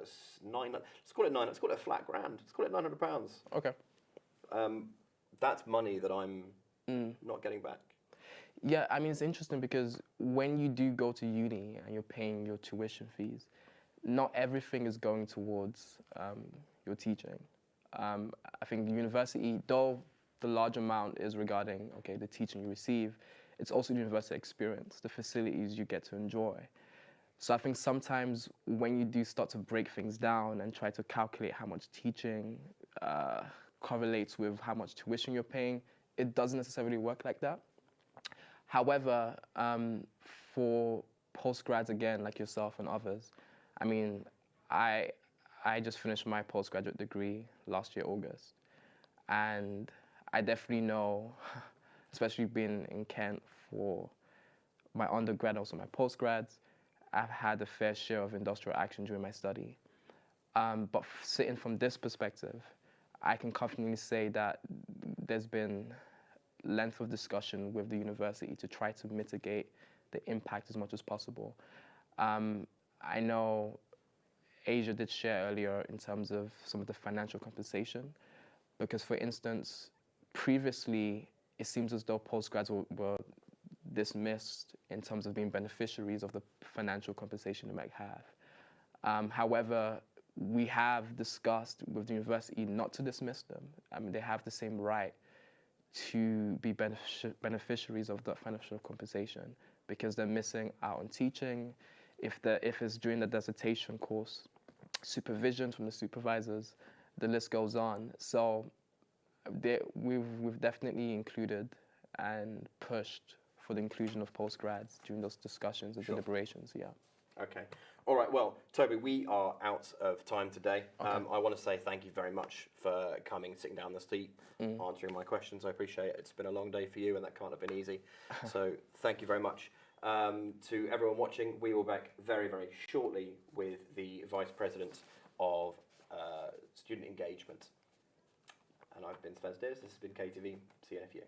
Let's call it nine. Let's call it a flat grand. Let's call it £900. Okay. That's money that I'm not getting back. Yeah, I mean, it's interesting because when you do go to uni and you're paying your tuition fees, not everything is going towards your teaching. I think the university, though the large amount is regarding, okay, the teaching you receive, it's also the university experience, the facilities you get to enjoy. So I think sometimes when you do start to break things down and try to calculate how much teaching correlates with how much tuition you're paying, it doesn't necessarily work like that. However, for postgrads, again, like yourself and others, I mean, I just finished my postgraduate degree last year, August. And I definitely know, especially being in Kent for my undergrad, also my postgrads, I've had a fair share of industrial action during my study. But sitting from this perspective, I can confidently say that there's been length of discussion with the university to try to mitigate the impact as much as possible. I know Asia did share earlier in terms of some of the financial compensation, because for instance, previously it seems as though postgrads were dismissed in terms of being beneficiaries of the financial compensation they might have. However, we have discussed with the university not to dismiss them. I mean, they have the same right to be beneficiaries of the financial compensation because they're missing out on teaching. If it's during the dissertation course, supervision from the supervisors, the list goes on. So we've definitely included and pushed for the inclusion of postgrads during those discussions and deliberations, yeah. Okay. All right, well, Toby, we are out of time today. Okay. I want to say thank you very much for coming, sitting down the seat, answering my questions. I appreciate it. It's been a long day for you, and that can't have been easy. So thank you very much. To everyone watching, we will be back very, very shortly with the Vice President of Student Engagement. And I've been Sven Stears. This has been KTV. See you in a few.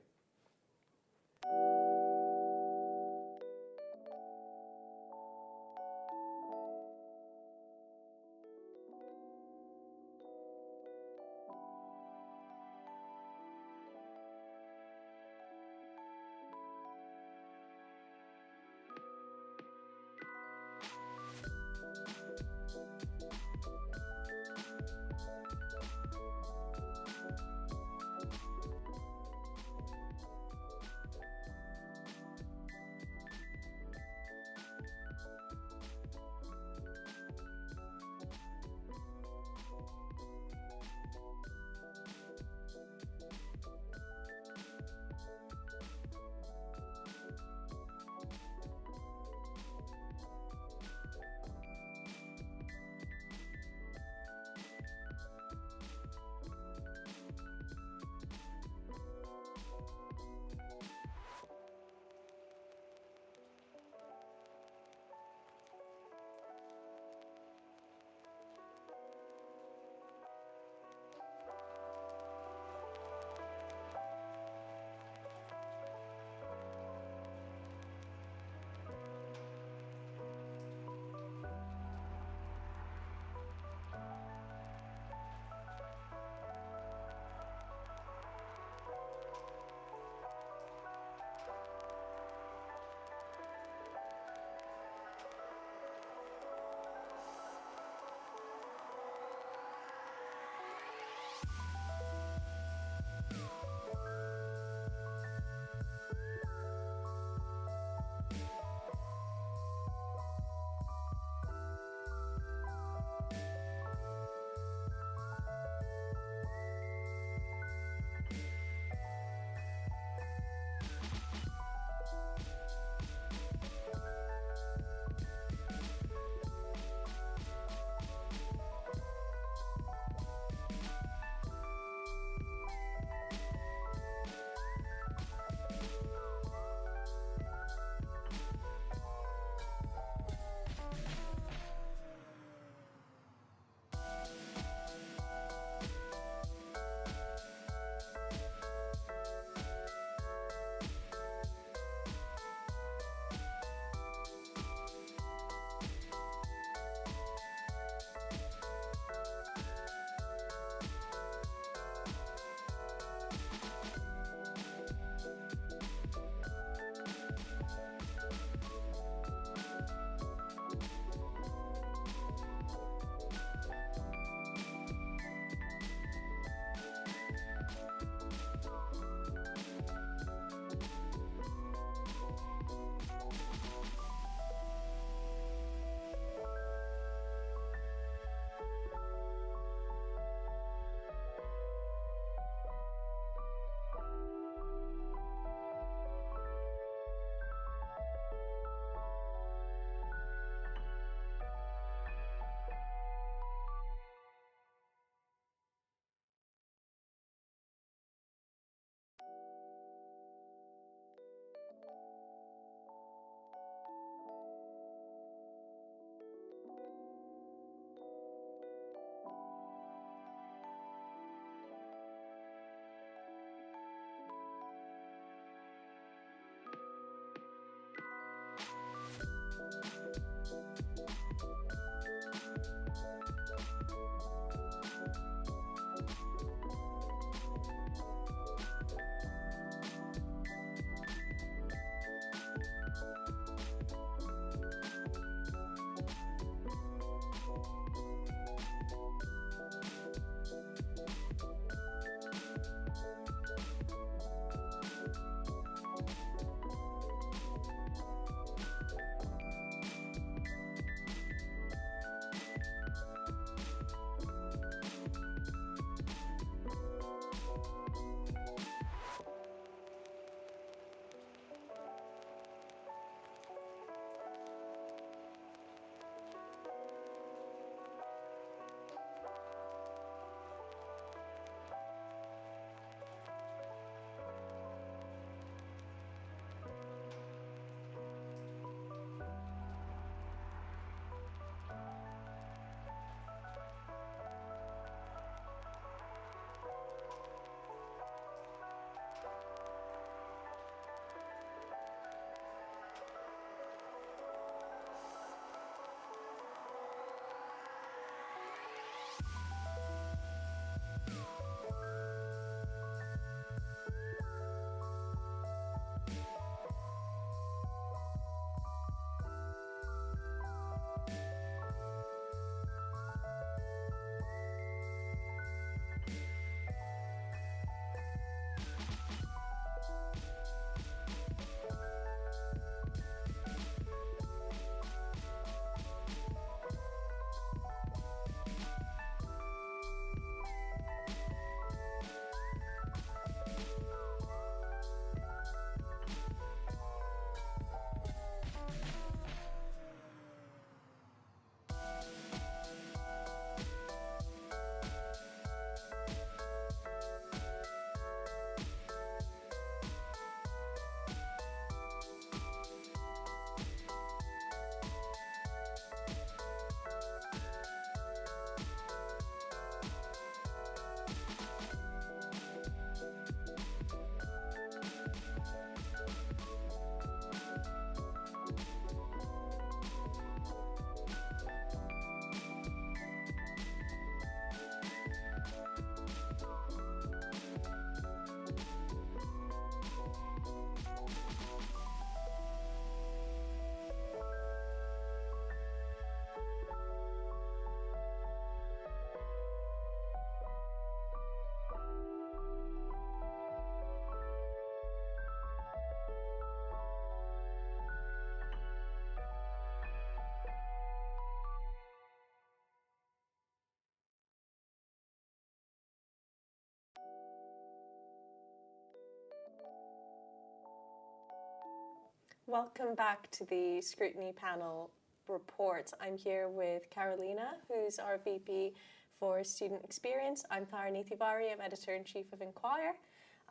Welcome back to the Scrutiny panel report. I'm here with Carolina, who's our VP for Student Experience. I'm Adithi Deepak, I'm Editor-in-Chief of Inquire.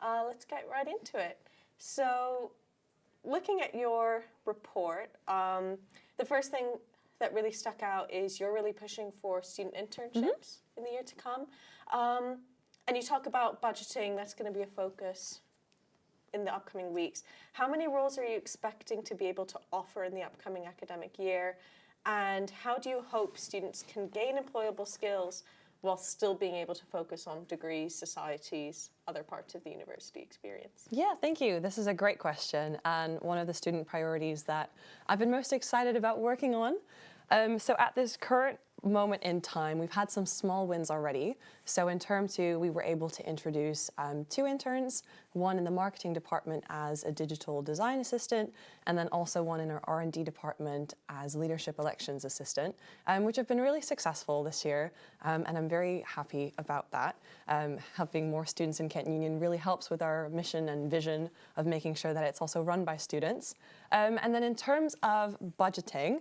Let's get right into it. So, looking at your report, the first thing that really stuck out is you're really pushing for student internships in the year to come. And you talk about budgeting, that's going to be a focus in the upcoming weeks. How many roles are you expecting to be able to offer in the upcoming academic year? And how do you hope students can gain employable skills while still being able to focus on degrees, societies, other parts of the university experience? Yeah, thank you. This is a great question, and one of the student priorities that I've been most excited about working on. So at this current moment in time, we've had some small wins already. So in term 2, we were able to introduce 2 interns, one in the marketing department as a digital design assistant, and then also one in our R&D department as leadership elections assistant, which have been really successful this year, and I'm very happy about that. Helping more students in Kent Union really helps with our mission and vision of making sure that it's also run by students. And then in terms of budgeting,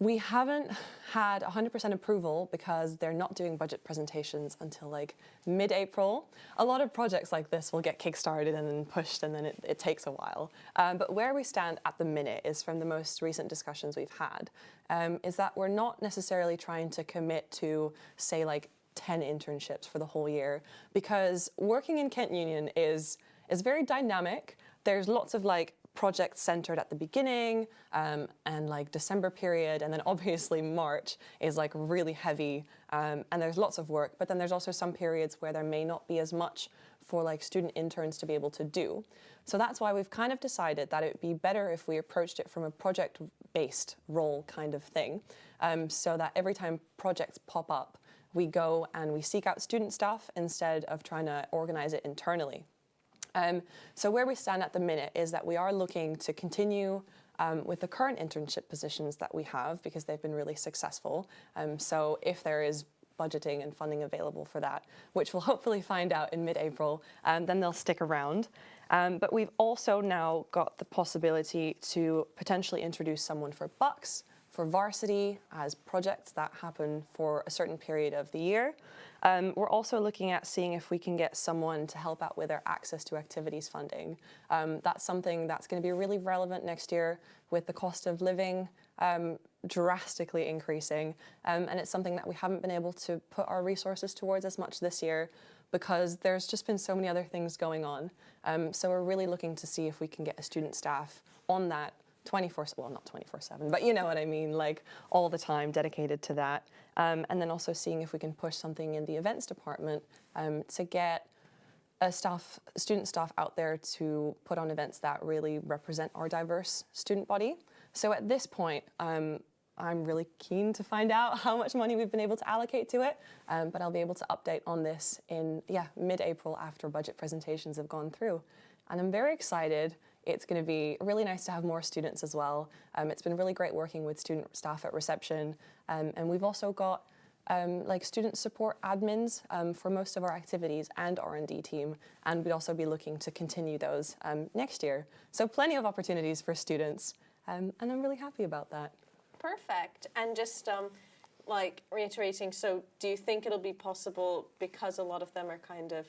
we haven't had 100% approval because they're not doing budget presentations until like mid-April. A lot of projects like this will get kickstarted and then pushed, and then it takes a while. But where we stand at the minute is, from the most recent discussions we've had, is that we're not necessarily trying to commit to, say, like 10 internships for the whole year, because working in Kent Union is very dynamic. There's lots of like projects centered at the beginning and like December period, and then obviously March is like really heavy, and there's lots of work, but then there's also some periods where there may not be as much for like student interns to be able to do. So that's why we've kind of decided that it would be better if we approached it from a project-based role kind of thing, so that every time projects pop up, we go and we seek out student staff instead of trying to organize it internally. So where we stand at the minute is that we are looking to continue with the current internship positions that we have, because they've been really successful. So if there is budgeting and funding available for that, which we'll hopefully find out in mid-April, then they'll stick around. But we've also now got the possibility to potentially introduce someone for Bucks, for varsity, as projects that happen for a certain period of the year. We're also looking at seeing if we can get someone to help out with our access to activities funding. That's something that's going to be really relevant next year with the cost of living drastically increasing. And it's something that we haven't been able to put our resources towards as much this year, because there's just been so many other things going on. So we're really looking to see if we can get a student staff on that 24, well, not 24/7, but you know what I mean, like all the time dedicated to that. And then also seeing if we can push something in the events department to get a student staff out there to put on events that really represent our diverse student body. So at this point, I'm really keen to find out how much money we've been able to allocate to it, but I'll be able to update on this in mid-April after budget presentations have gone through. And I'm very excited. It's going to be really nice to have more students as well. It's been really great working with student staff at reception, and we've also got like student support admins for most of our activities and R&D team, and we'd also be looking to continue those next year. So plenty of opportunities for students, and I'm really happy about that. Perfect. And just like reiterating, so do you think it'll be possible, because a lot of them are kind of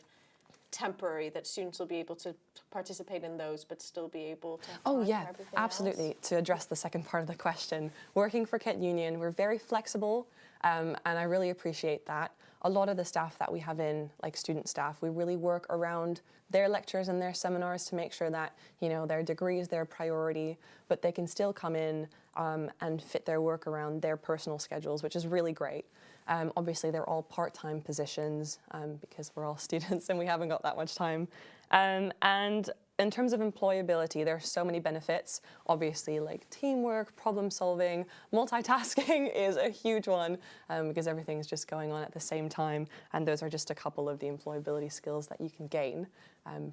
temporary, that students will be able to participate in those but still be able to Oh yeah, for everything absolutely. else? To address the second part of the question, working for Kent Union, we're very flexible, and I really appreciate that. A lot of the staff that we have in, like student staff, we really work around their lectures and their seminars to make sure that, you know, their degree is their priority, but they can still come in and fit their work around their personal schedules, which is really great. Obviously, they're all part-time positions because we're all students and we haven't got that much time. And in terms of employability, there are so many benefits. Obviously, like teamwork, problem solving, multitasking is a huge one because everything's just going on at the same time. And those are just a couple of the employability skills that you can gain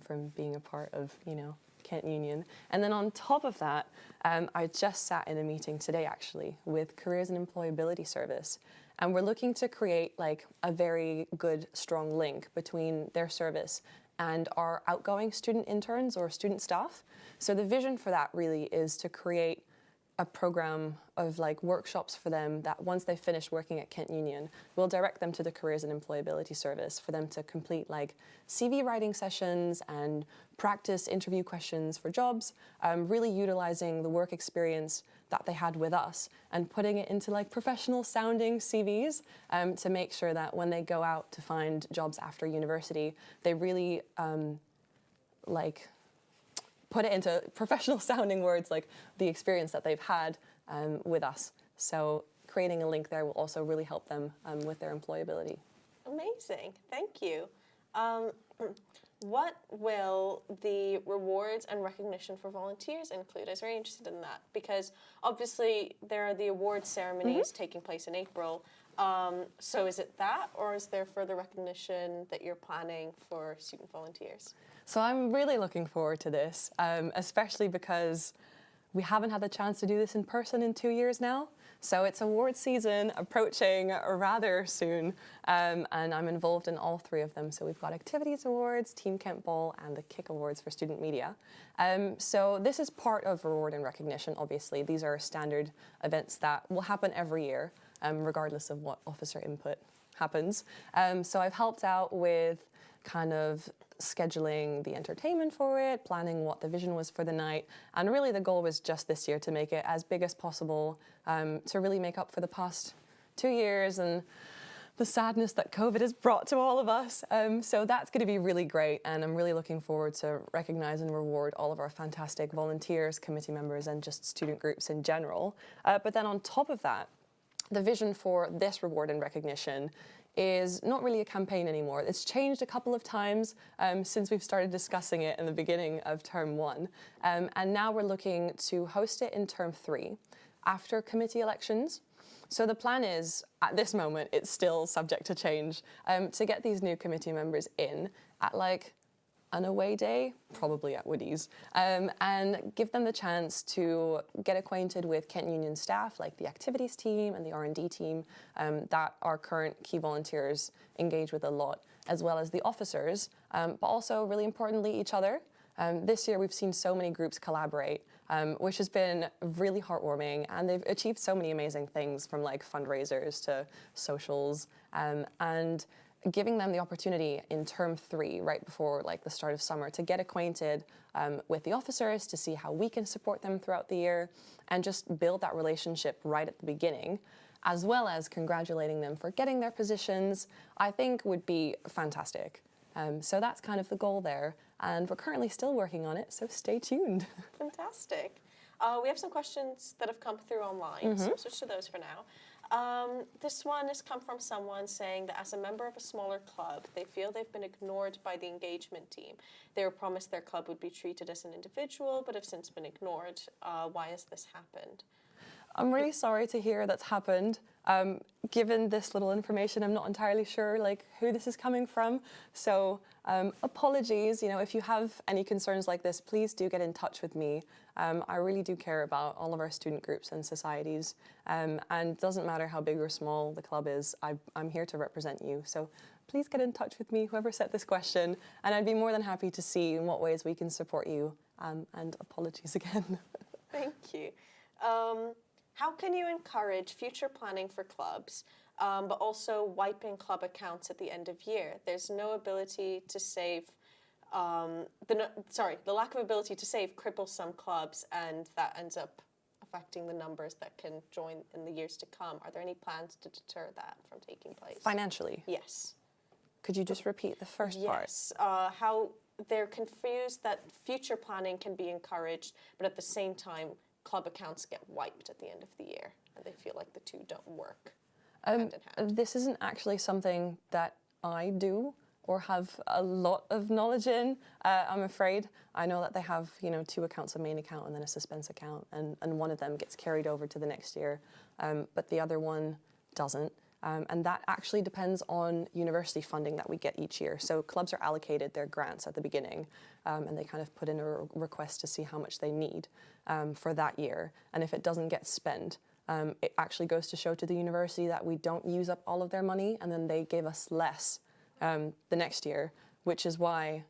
from being a part of, you know, Kent Union. And then on top of that, I just sat in a meeting today actually with Careers and Employability Service. And we're looking to create like a very good, strong link between their service and our outgoing student interns or student staff. So the vision for that really is to create a program of like workshops for them that once they finish working at Kent Union, we'll direct them to the Careers and Employability Service for them to complete like CV writing sessions and practice interview questions for jobs, really utilizing the work experience that they had with us and putting it into like professional sounding CVs to make sure that when they go out to find jobs after university, they really like put it into professional sounding words, like the experience that they've had with us. So creating a link there will also really help them with their employability. Amazing, thank you. What will the rewards and recognition for volunteers include? I was very interested in that because obviously there are the awards ceremonies taking place in April. So is it that, or is there further recognition that you're planning for student volunteers? So I'm really looking forward to this, especially because we haven't had the chance to do this in person in 2 years now. So it's award season approaching rather soon, and I'm involved in all 3 of them. So we've got Activities Awards, Team Kent Ball, and the KIC Awards for Student Media. So this is part of reward and recognition, obviously. These are standard events that will happen every year, regardless of what officer input happens. So I've helped out with kind of scheduling the entertainment for it, planning what the vision was for the night, and really the goal was just this year to make it as big as possible, to really make up for the past 2 years and the sadness that COVID has brought to all of us. So that's going to be really great, and I'm really looking forward to recognize and reward all of our fantastic volunteers, committee members, and just student groups in general. But then on top of that, the vision for this reward and recognition is not really a campaign anymore. It's changed a couple of times since we've started discussing it in the beginning of term 1. And now we're looking to host it in term 3 after committee elections. So the plan is, at this moment, it's still subject to change, to get these new committee members in at like an away day, probably at Woody's, and give them the chance to get acquainted with Kent Union staff, like the activities team and the R&D team that our current key volunteers engage with a lot, as well as the officers, but also, really importantly, each other. This year, we've seen so many groups collaborate, which has been really heartwarming, and they've achieved so many amazing things, from like fundraisers to socials, and giving them the opportunity in term 3, right before like the start of summer, to get acquainted with the officers, to see how we can support them throughout the year, and just build that relationship right at the beginning, as well as congratulating them for getting their positions, I think would be fantastic. So that's kind of the goal there, and we're currently still working on it, so stay tuned. Fantastic. We have some questions that have come through online, so we'll switch to those for now. This one has come from someone saying that as a member of a smaller club, they feel they've been ignored by the engagement team. They were promised their club would be treated as an individual, but have since been ignored. Why has this happened? I'm really sorry to hear that's happened. Given this little information, I'm not entirely sure like who this is coming from. So apologies, if you have any concerns like this, please do get in touch with me. I really do care about all of our student groups and societies. And it doesn't matter how big or small the club is, I'm here to represent you. So please get in touch with me, whoever set this question, and I'd be more than happy to see in what ways we can support you. And apologies again. Thank you. How can you encourage future planning for clubs, but also wiping club accounts at the end of year? There's no ability to save, the lack of ability to save cripples some clubs, and that ends up affecting the numbers that can join in the years to come. Are there any plans to deter that from taking place? Financially? Yes. Could you just repeat the first part? Yes. How they're confused that future planning can be encouraged, but at the same time, club accounts get wiped at the end of the year, and they feel like the two don't work hand in hand. This isn't actually something that I do or have a lot of knowledge in, I'm afraid. I know that they have, 2 accounts, a main account and then a suspense account, and one of them gets carried over to the next year, but the other one doesn't. And that actually depends on university funding that we get each year. So clubs are allocated their grants at the beginning, and they kind of put in a request to see how much they need for that year. And if it doesn't get spent, it actually goes to show to the university that we don't use up all of their money, and then they give us less the next year, which is why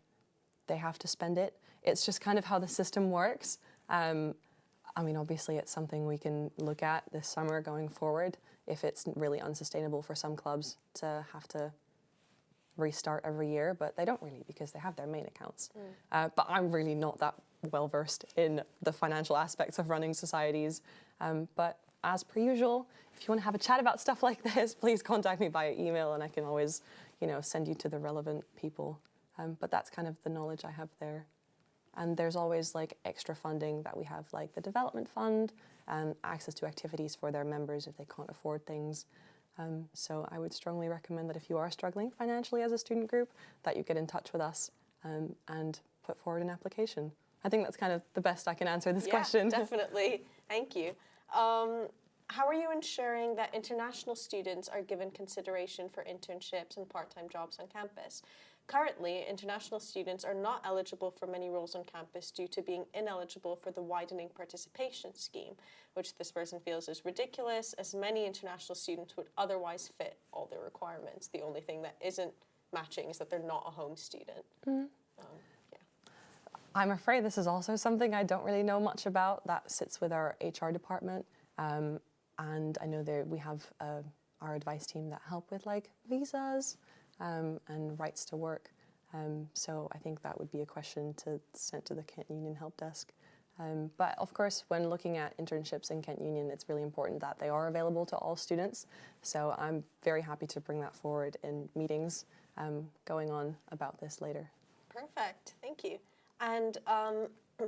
they have to spend it. It's just kind of how the system works. I mean, obviously it's something we can look at this summer going forward if it's really unsustainable for some clubs to have to restart every year, but they don't really because they have their main accounts. But I'm really not that well versed in the financial aspects of running societies. But as per usual, if you want to have a chat about stuff like this, please contact me via email and I can always, send you to the relevant people. But that's kind of the knowledge I have there. And there's always like extra funding that we have, like the development fund and access to activities for their members if they can't afford things. So I would strongly recommend that if you are struggling financially as a student group, that you get in touch with us and put forward an application. I think that's kind of the best I can answer this question. Definitely. Thank you. How are you ensuring that international students are given consideration for internships and part-time jobs on campus? Currently, international students are not eligible for many roles on campus due to being ineligible for the widening participation scheme, which this person feels is ridiculous, as many international students would otherwise fit all the requirements. The only thing that isn't matching is that they're not a home student. I'm afraid this is also something I don't really know much about. That sits with our HR department. And I know we have our advice team that help with like visas and rights to work. So I think that would be a question to send to the Kent Union Help Desk. But of course, when looking at internships in Kent Union, it's really important that they are available to all students. So I'm very happy to bring that forward in meetings going on about this later. Perfect, thank you. And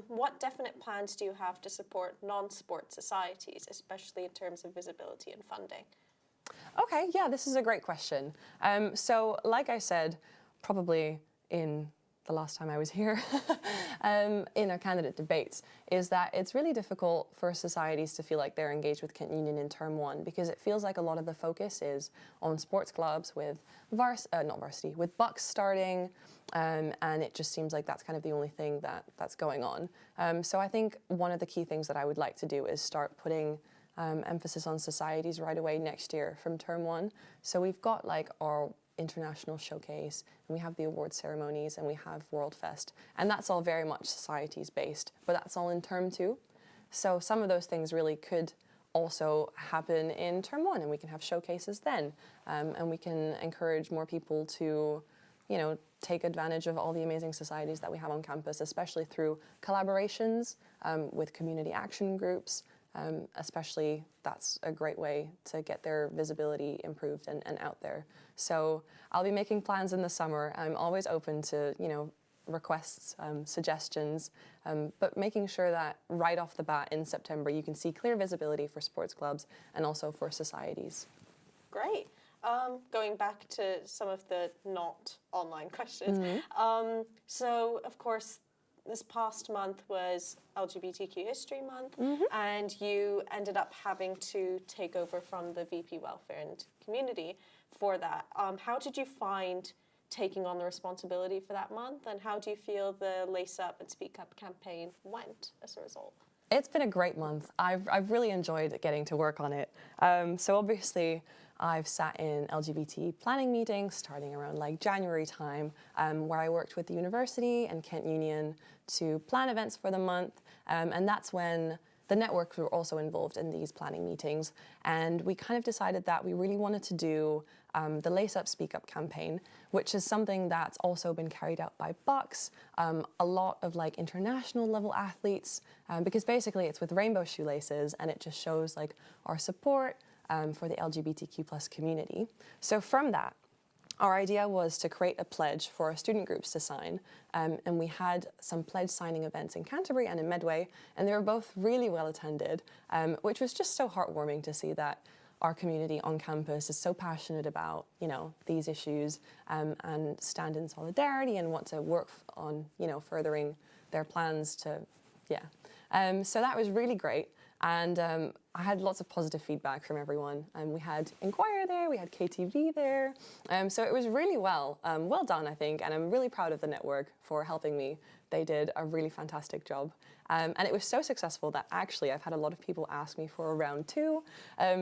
what definite plans do you have to support non-sport societies, especially in terms of visibility and funding? Okay, yeah, this is a great question. So like I said, probably in the last time I was here, in our candidate debates, is that it's really difficult for societies to feel like they're engaged with Kent Union in term one because it feels like a lot of the focus is on sports clubs with with Bucks starting, and it just seems like that's kind of the only thing that's going on. So I think one of the key things that I would like to do is start putting emphasis on societies right away next year from term one. So we've got like our international showcase, and we have the award ceremonies, and we have World Fest, and that's all very much societies based, but that's all in term two. So some of those things really could also happen in term one, and we can have showcases then, and we can encourage more people to, take advantage of all the amazing societies that we have on campus, especially through collaborations with community action groups. Especially that's a great way to get their visibility improved and out there. So I'll be making plans in the summer. I'm always open to, requests, suggestions, but making sure that right off the bat in September you can see clear visibility for sports clubs and also for societies. Great. Going back to some of the not online questions. So of course, this past month was LGBTQ History Month, and you ended up having to take over from the VP Welfare and Community for that. How did you find taking on the responsibility for that month, and how do you feel the Lace Up and Speak Up campaign went as a result? It's been a great month. I've really enjoyed getting to work on it. So obviously, I've sat in LGBT planning meetings starting around like January time, where I worked with the university and Kent Union to plan events for the month, and that's when the networks were also involved in these planning meetings, and we kind of decided that we really wanted to do the Lace Up Speak Up campaign, which is something that's also been carried out by Bucks, a lot of like international level athletes, because basically it's with rainbow shoelaces, and it just shows like our support for the LGBTQ+ community. So from that, our idea was to create a pledge for our student groups to sign, and we had some pledge signing events in Canterbury and in Medway, and they were both really well attended, which was just so heartwarming to see that our community on campus is so passionate about, these issues, and stand in solidarity and want to work on, furthering their plans to, So that was really great. And I had lots of positive feedback from everyone. We had Inquire there, we had KTV there. So it was really well done, I think, and I'm really proud of the network for helping me. They did a really fantastic job. And it was so successful that actually I've had a lot of people ask me for a round 2.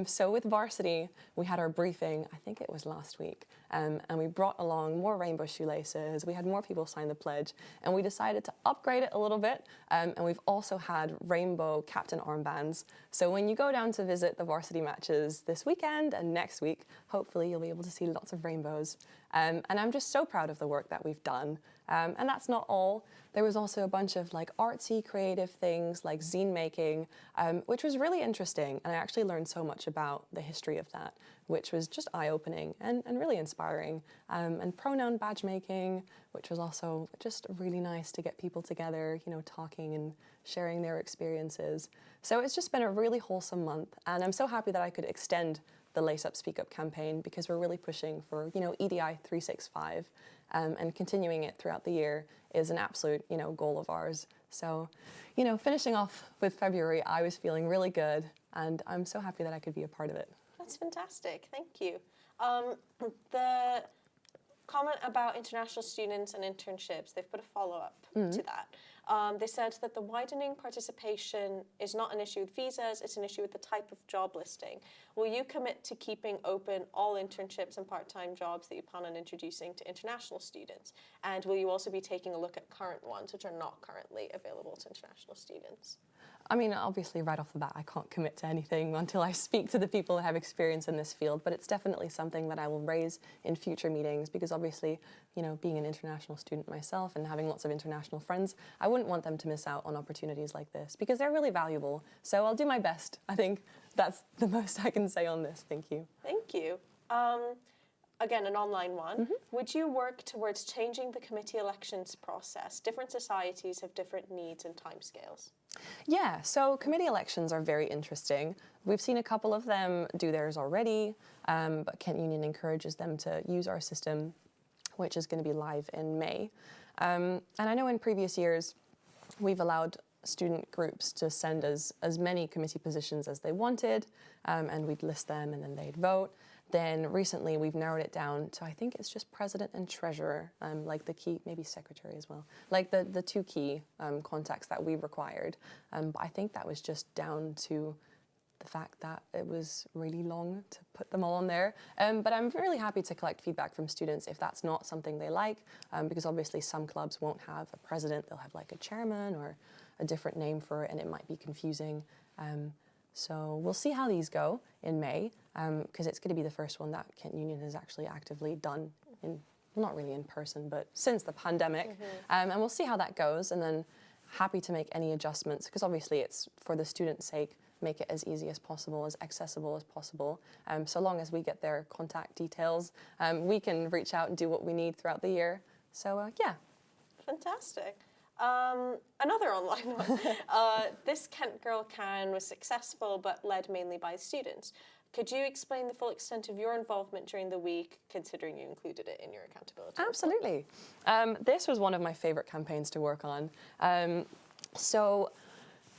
So with Varsity, we had our briefing, I think it was last week, and we brought along more rainbow shoelaces, we had more people sign the pledge, and we decided to upgrade it a little bit, and we've also had rainbow captain armbands. So when you go down to visit the Varsity matches this weekend and next week, hopefully you'll be able to see lots of rainbows. And I'm just so proud of the work that we've done. And that's not all. There was also a bunch of like artsy, creative things like zine making, which was really interesting. And I actually learned so much about the history of that, which was just eye-opening and really inspiring. And pronoun badge making, which was also just really nice to get people together, you know, talking and sharing their experiences. So it's just been a really wholesome month. And I'm so happy that I could extend the Lace Up Speak Up campaign because we're really pushing for, you know, EDI 365. And continuing it throughout the year is an absolute, you know, goal of ours. So, you know, finishing off with February, I was feeling really good, and I'm so happy that I could be a part of it. That's fantastic. Thank you. The comment about international students and internships, they've put a follow-up to that. They said that the widening participation is not an issue with visas, it's an issue with the type of job listing. Will you commit to keeping open all internships and part-time jobs that you plan on introducing to international students? And will you also be taking a look at current ones which are not currently available to international students? I mean, obviously, right off the bat, I can't commit to anything until I speak to the people that have experience in this field, but it's definitely something that I will raise in future meetings because obviously, you know, being an international student myself and having lots of international friends, I wouldn't want them to miss out on opportunities like this because they're really valuable. So I'll do my best. I think that's the most I can say on this. Thank you. Thank you. Again, an online one. Would you work towards changing the committee elections process? Different societies have different needs and timescales. Yeah, so committee elections are very interesting. We've seen a couple of them do theirs already, but Kent Union encourages them to use our system, which is going to be live in May. And I know in previous years, we've allowed student groups to send us as many committee positions as they wanted, and we'd list them and then they'd vote. Then recently we've narrowed it down to, I think it's just president and treasurer, like the key, maybe secretary as well, like the two key contacts that we required. But I think that was just down to the fact that it was really long to put them all on there. But I'm really happy to collect feedback from students if that's not something they like, because obviously some clubs won't have a president, they'll have like a chairman or a different name for it, and it might be confusing. So we'll see how these go in May, because it's going to be the first one that Kent Union has actually actively done in, well, not really in person, but since the pandemic. And we'll see how that goes, and then happy to make any adjustments, because obviously it's for the student's sake, make it as easy as possible, as accessible as possible. So long as we get their contact details, we can reach out and do what we need throughout the year. So yeah. Fantastic. Another online one. This Kent Girl Can was successful but led mainly by students. Could you explain the full extent of your involvement during the week, considering you included it in your accountability report? Absolutely. This was one of my favorite campaigns to work on. So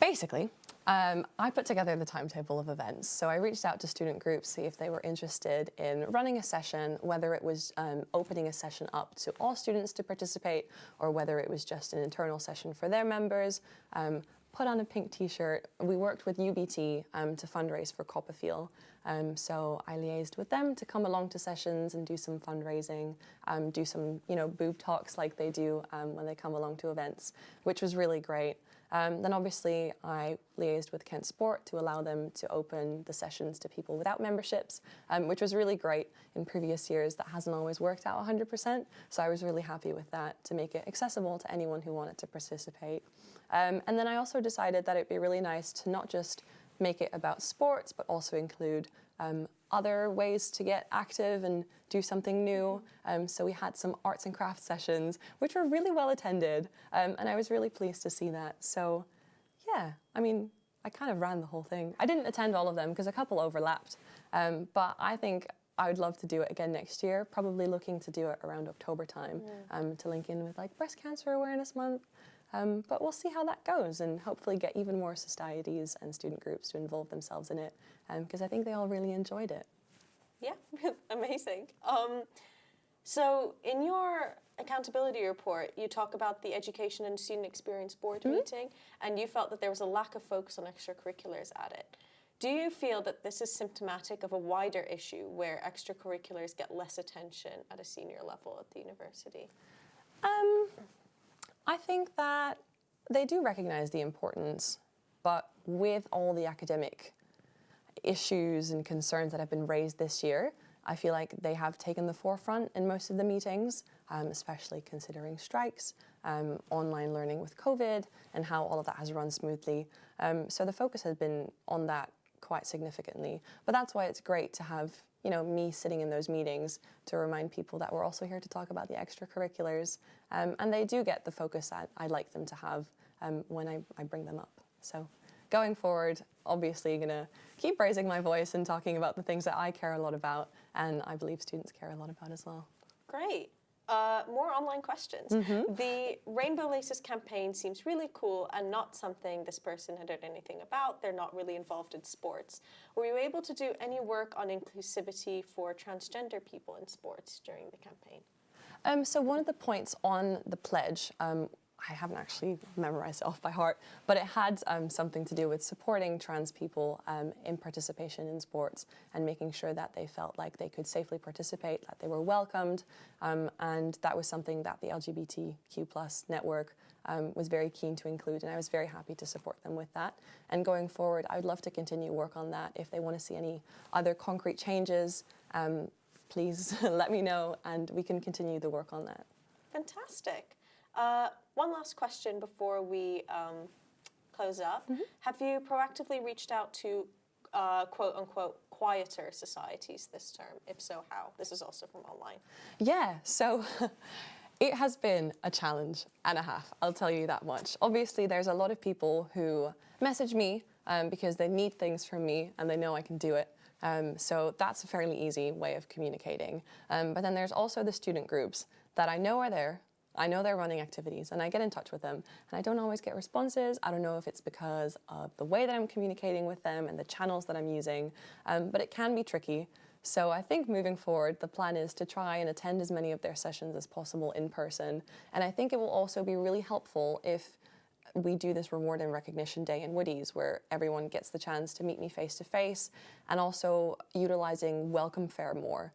basically, I put together the timetable of events. So I reached out to student groups, see if they were interested in running a session, whether it was opening a session up to all students to participate, or whether it was just an internal session for their members. Put on a pink t-shirt. We worked with UBT to fundraise for Copperfield. So I liaised with them to come along to sessions and do some fundraising, do some, you know, boob talks like they do when they come along to events, which was really great. Then obviously I liaised with Kent Sport to allow them to open the sessions to people without memberships, which was really great. In previous years, that hasn't always worked out 100%, so I was really happy with that to make it accessible to anyone who wanted to participate. And then I also decided that it'd be really nice to not just make it about sports, but also include other ways to get active and do something new. So we had some arts and crafts sessions, which were really well attended, and I was really pleased to see that. So yeah, I mean, I kind of ran the whole thing. I didn't attend all of them because a couple overlapped, but I think I would love to do it again next year, probably looking to do it around October time, to link in with like Breast Cancer Awareness Month. But we'll see how that goes and hopefully get even more societies and student groups to involve themselves in it, because I think they all really enjoyed it. Yeah, amazing. So in your accountability report, you talk about the Education and Student Experience Board meeting, and you felt that there was a lack of focus on extracurriculars at it. Do you feel that this is symptomatic of a wider issue where extracurriculars get less attention at a senior level at the university? I think that they do recognize the importance, but with all the academic issues and concerns that have been raised this year, I feel like they have taken the forefront in most of the meetings, especially considering strikes, online learning with COVID, and how all of that has run smoothly. So the focus has been on that quite significantly. But that's why it's great to have, you know, me sitting in those meetings to remind people that we're also here to talk about the extracurriculars. And they do get the focus that I like them to have when I bring them up. So going forward, obviously gonna keep raising my voice and talking about the things that I care a lot about, and I believe students care a lot about as well. Great. More online questions. The Rainbow Laces campaign seems really cool and not something this person had heard anything about. They're not really involved in sports. Were you able to do any work on inclusivity for transgender people in sports during the campaign? So one of the points on the pledge, I haven't actually memorized it off by heart, but it had something to do with supporting trans people in participation in sports and making sure that they felt like they could safely participate, that they were welcomed, and that was something that the LGBTQ+ network was very keen to include, and I was very happy to support them with that. And going forward, I would love to continue work on that. If they want to see any other concrete changes, please let me know, and we can continue the work on that. Fantastic. One last question before we close up. Have you proactively reached out to quote-unquote quieter societies this term? If so, how? This is also from online. Yeah, so it has been a challenge and a half, I'll tell you that much. Obviously, there's a lot of people who message me because they need things from me and they know I can do it. So that's a fairly easy way of communicating. But then there's also the student groups that I know are there. I know they're running activities and I get in touch with them and I don't always get responses. I don't know if it's because of the way that I'm communicating with them and the channels that I'm using, but it can be tricky. So I think moving forward, the plan is to try and attend as many of their sessions as possible in person. And I think it will also be really helpful if we do this reward and recognition day in Woodies where everyone gets the chance to meet me face to face, and also utilizing welcome fair more.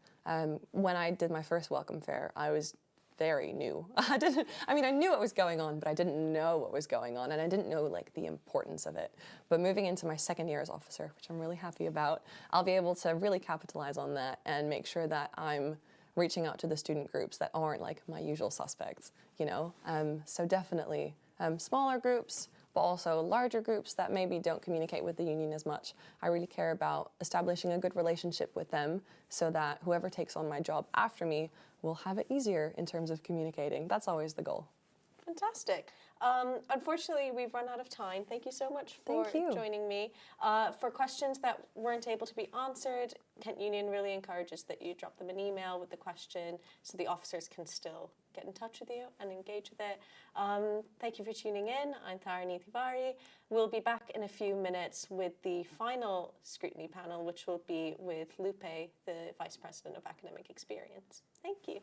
When I did my first welcome fair, I was very new. I knew what was going on, but I didn't know what was going on, and I didn't know like the importance of it. But moving into my second year as officer, which I'm really happy about, I'll be able to really capitalize on that and make sure that I'm reaching out to the student groups that aren't like my usual suspects, you know? So definitely smaller groups, but also larger groups that maybe don't communicate with the union as much. I really care about establishing a good relationship with them so that whoever takes on my job after me will have it easier in terms of communicating. That's always the goal. Fantastic. Unfortunately, we've run out of time. Thank you so much for joining me. For questions that weren't able to be answered, Kent Union really encourages that you drop them an email with the question so the officers can still get in touch with you and engage with it. Thank you for tuning in. I'm Adithi Deepak. We'll be back in a few minutes with the final scrutiny panel, which will be with Lupe, the Vice President of Academic Experience. Thank you.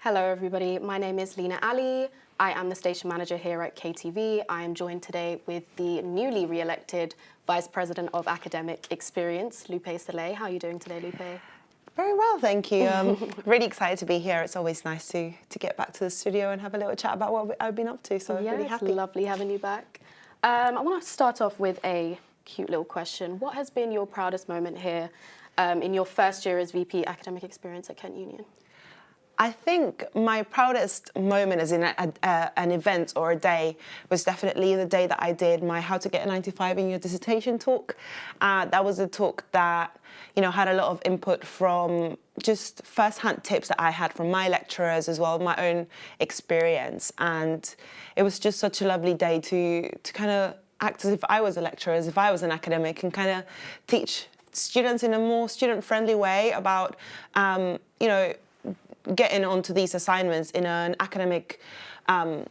Hello everybody, my name is Lina Ali. I am the station manager here at KTV. I am joined today with the newly re-elected Vice President of Academic Experience, Lupe Soleil. How are you doing today, Lupe? Very well, thank you. Really excited to be here. It's always nice to get back to the studio and have a little chat about what I've been up to, so yeah, really happy. It's lovely having you back. I want to start off with a cute little question. What has been your proudest moment here in your first year as VP Academic Experience at Kent Union? I think my proudest moment as in an event or a day was definitely the day that I did my How to Get a 95 in Your Dissertation talk. That was a talk that, you know, had a lot of input from just first-hand tips that I had from my lecturers as well, my own experience. And it was just such a lovely day to kind of act as if I was a lecturer, as if I was an academic, and kind of teach students in a more student-friendly way about, you know, getting onto these assignments in an academic, in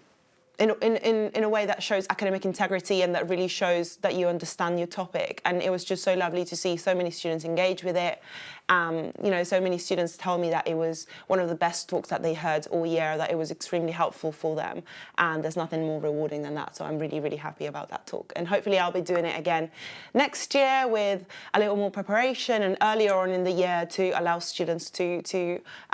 a way that shows academic integrity and that really shows that you understand your topic. And it was just so lovely to see so many students engage with it. You know, so many students tell me that it was one of the best talks that they heard all year, that it was extremely helpful for them. And there's nothing more rewarding than that. So I'm really, really happy about that talk. And hopefully I'll be doing it again next year with a little more preparation and earlier on in the year to allow students to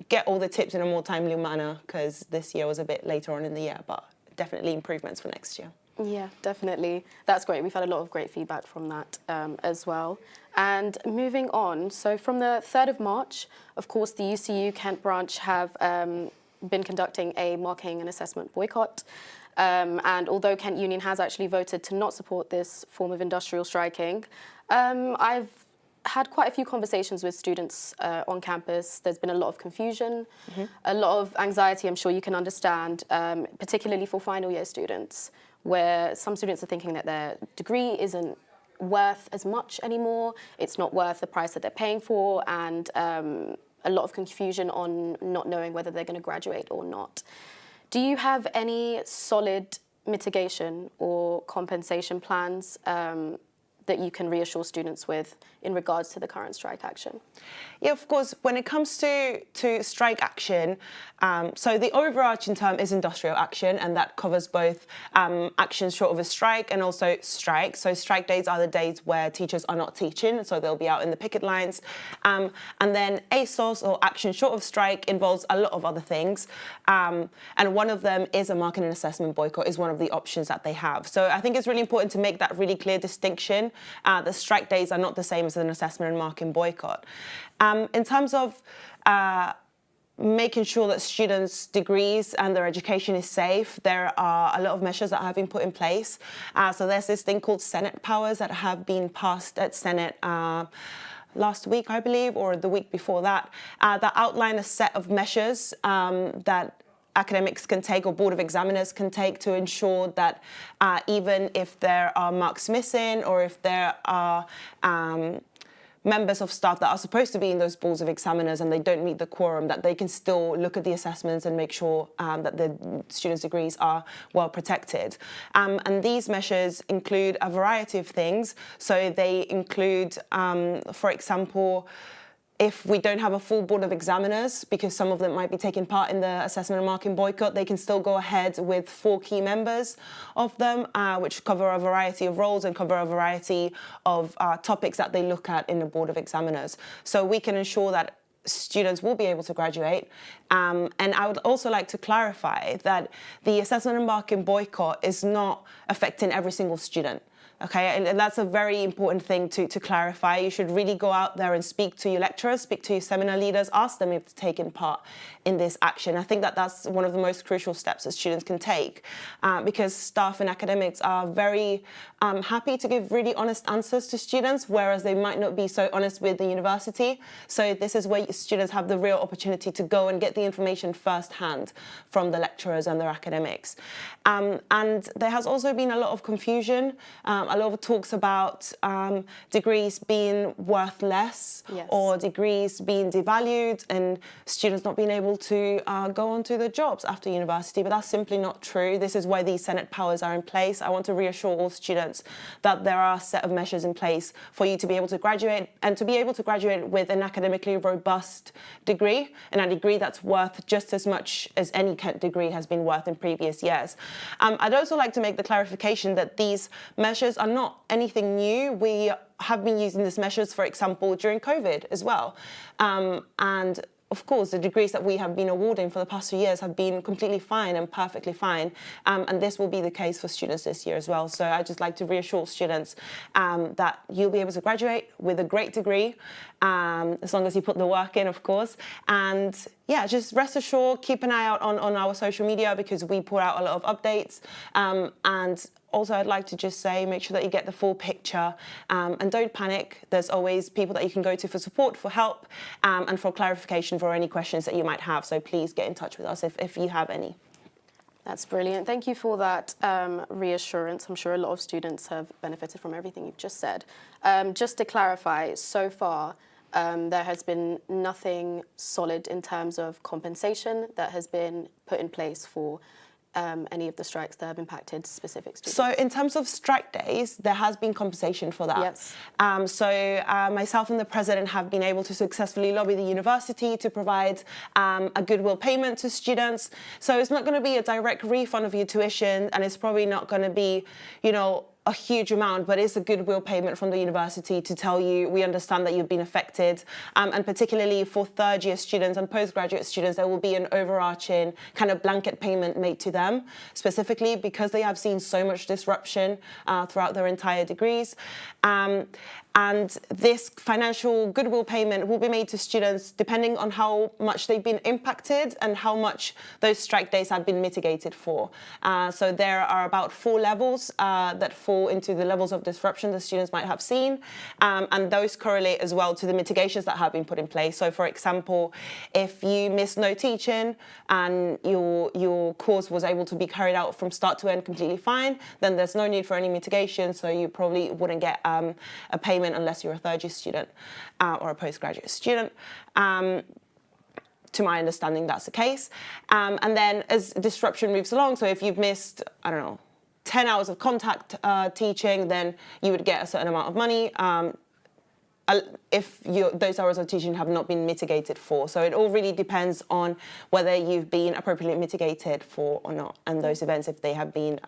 get all the tips in a more timely manner, because this year was a bit later on in the year, but definitely improvements for next year. Yeah, definitely. That's great. We've had a lot of great feedback from that as well. And moving on, so from the 3rd of March, of course, the UCU Kent branch have been conducting a marking and assessment boycott. And although Kent Union has actually voted to not support this form of industrial striking, I've had quite a few conversations with students on campus. There's been a lot of confusion, a lot of anxiety, I'm sure you can understand, particularly for final year students, where some students are thinking that their degree isn't worth as much anymore, it's not worth the price that they're paying for, and a lot of confusion on not knowing whether they're going to graduate or not. Do you have any solid mitigation or compensation plans that you can reassure students with in regards to the current strike action? Yeah, of course, when it comes to strike action, so the overarching term is industrial action, and that covers both actions short of a strike and also strikes. So strike days are the days where teachers are not teaching, so they'll be out in the picket lines. And then ASOS, or action short of strike, involves a lot of other things. And one of them is a marking and assessment boycott, is one of the options that they have. So I think it's really important to make that really clear distinction. The strike days are not the same as an assessment and marking boycott. In terms of making sure that students' degrees and their education is safe, there are a lot of measures that have been put in place. So there's this thing called Senate powers that have been passed at Senate last week, I believe, or the week before that, that outline a set of measures that academics can take, or Board of Examiners can take, to ensure that even if there are marks missing, or if there are members of staff that are supposed to be in those boards of examiners and they don't meet the quorum, that they can still look at the assessments and make sure that the students' degrees are well protected. And these measures include a variety of things. So they include, for example, if we don't have a full board of examiners, because some of them might be taking part in the assessment and marking boycott, they can still go ahead with 4 key members of them, which cover a variety of roles and cover a variety of topics that they look at in the board of examiners. So we can ensure that students will be able to graduate. And I would also like to clarify that the assessment and marking boycott is not affecting every single student. Okay, and that's a very important thing to clarify. You should really go out there and speak to your lecturers, speak to your seminar leaders, ask them if they're taking part in this action. I think that that's one of the most crucial steps that students can take, because staff and academics are very happy to give really honest answers to students, whereas they might not be so honest with the university. So this is where students have the real opportunity to go and get the information firsthand from the lecturers and their academics. And there has also been a lot of confusion a lot of talks about degrees being worth less, Yes. or degrees being devalued and students not being able to go on to the jobs after university, but that's simply not true. This is why these Senate powers are in place. I want to reassure all students that there are a set of measures in place for you to be able to graduate, and to be able to graduate with an academically robust degree, and a degree that's worth just as much as any Kent degree has been worth in previous years. I'd also like to make the clarification that these measures are not anything new. We have been using these measures, for example, during COVID as well. And of course, the degrees that we have been awarding for the past 2 years have been completely fine and perfectly fine. And this will be the case for students this year as well. So I'd just like to reassure students that you'll be able to graduate with a great degree, as long as you put the work in, of course. And yeah, just rest assured, keep an eye out on our social media, because we put out a lot of updates. And also, I'd like to just say, make sure that you get the full picture, and don't panic. There's always people that you can go to for support, for help, and for clarification for any questions that you might have. So please get in touch with us if you have any. That's brilliant. Thank you for that reassurance. I'm sure a lot of students have benefited from everything you've just said. Just to clarify, so far, there has been nothing solid in terms of compensation that has been put in place for any of the strikes that have impacted specific students. So in terms of strike days, there has been compensation for that. Yes. Myself and the president have been able to successfully lobby the university to provide a goodwill payment to students. So it's not going to be a direct refund of your tuition, and it's probably not going to be, a huge amount, but it's a goodwill payment from the university to tell you, we understand that you've been affected. And particularly for third-year students and postgraduate students, there will be an overarching kind of blanket payment made to them, specifically because they have seen so much disruption throughout their entire degrees. And this financial goodwill payment will be made to students depending on how much they've been impacted and how much those strike days have been mitigated for. So there are about 4 levels that fall into the levels of disruption the students might have seen, and those correlate as well to the mitigations that have been put in place. So for example, if you missed no teaching and your course was able to be carried out from start to end completely fine, then there's no need for any mitigation, so you probably wouldn't get a payment unless you're a third-year student or a postgraduate student. To my understanding, that's the case. And then as disruption moves along, so if you've missed, 10 hours of contact teaching, then you would get a certain amount of money if those hours of teaching have not been mitigated for. So it all really depends on whether you've been appropriately mitigated for or not, and those events, if they have been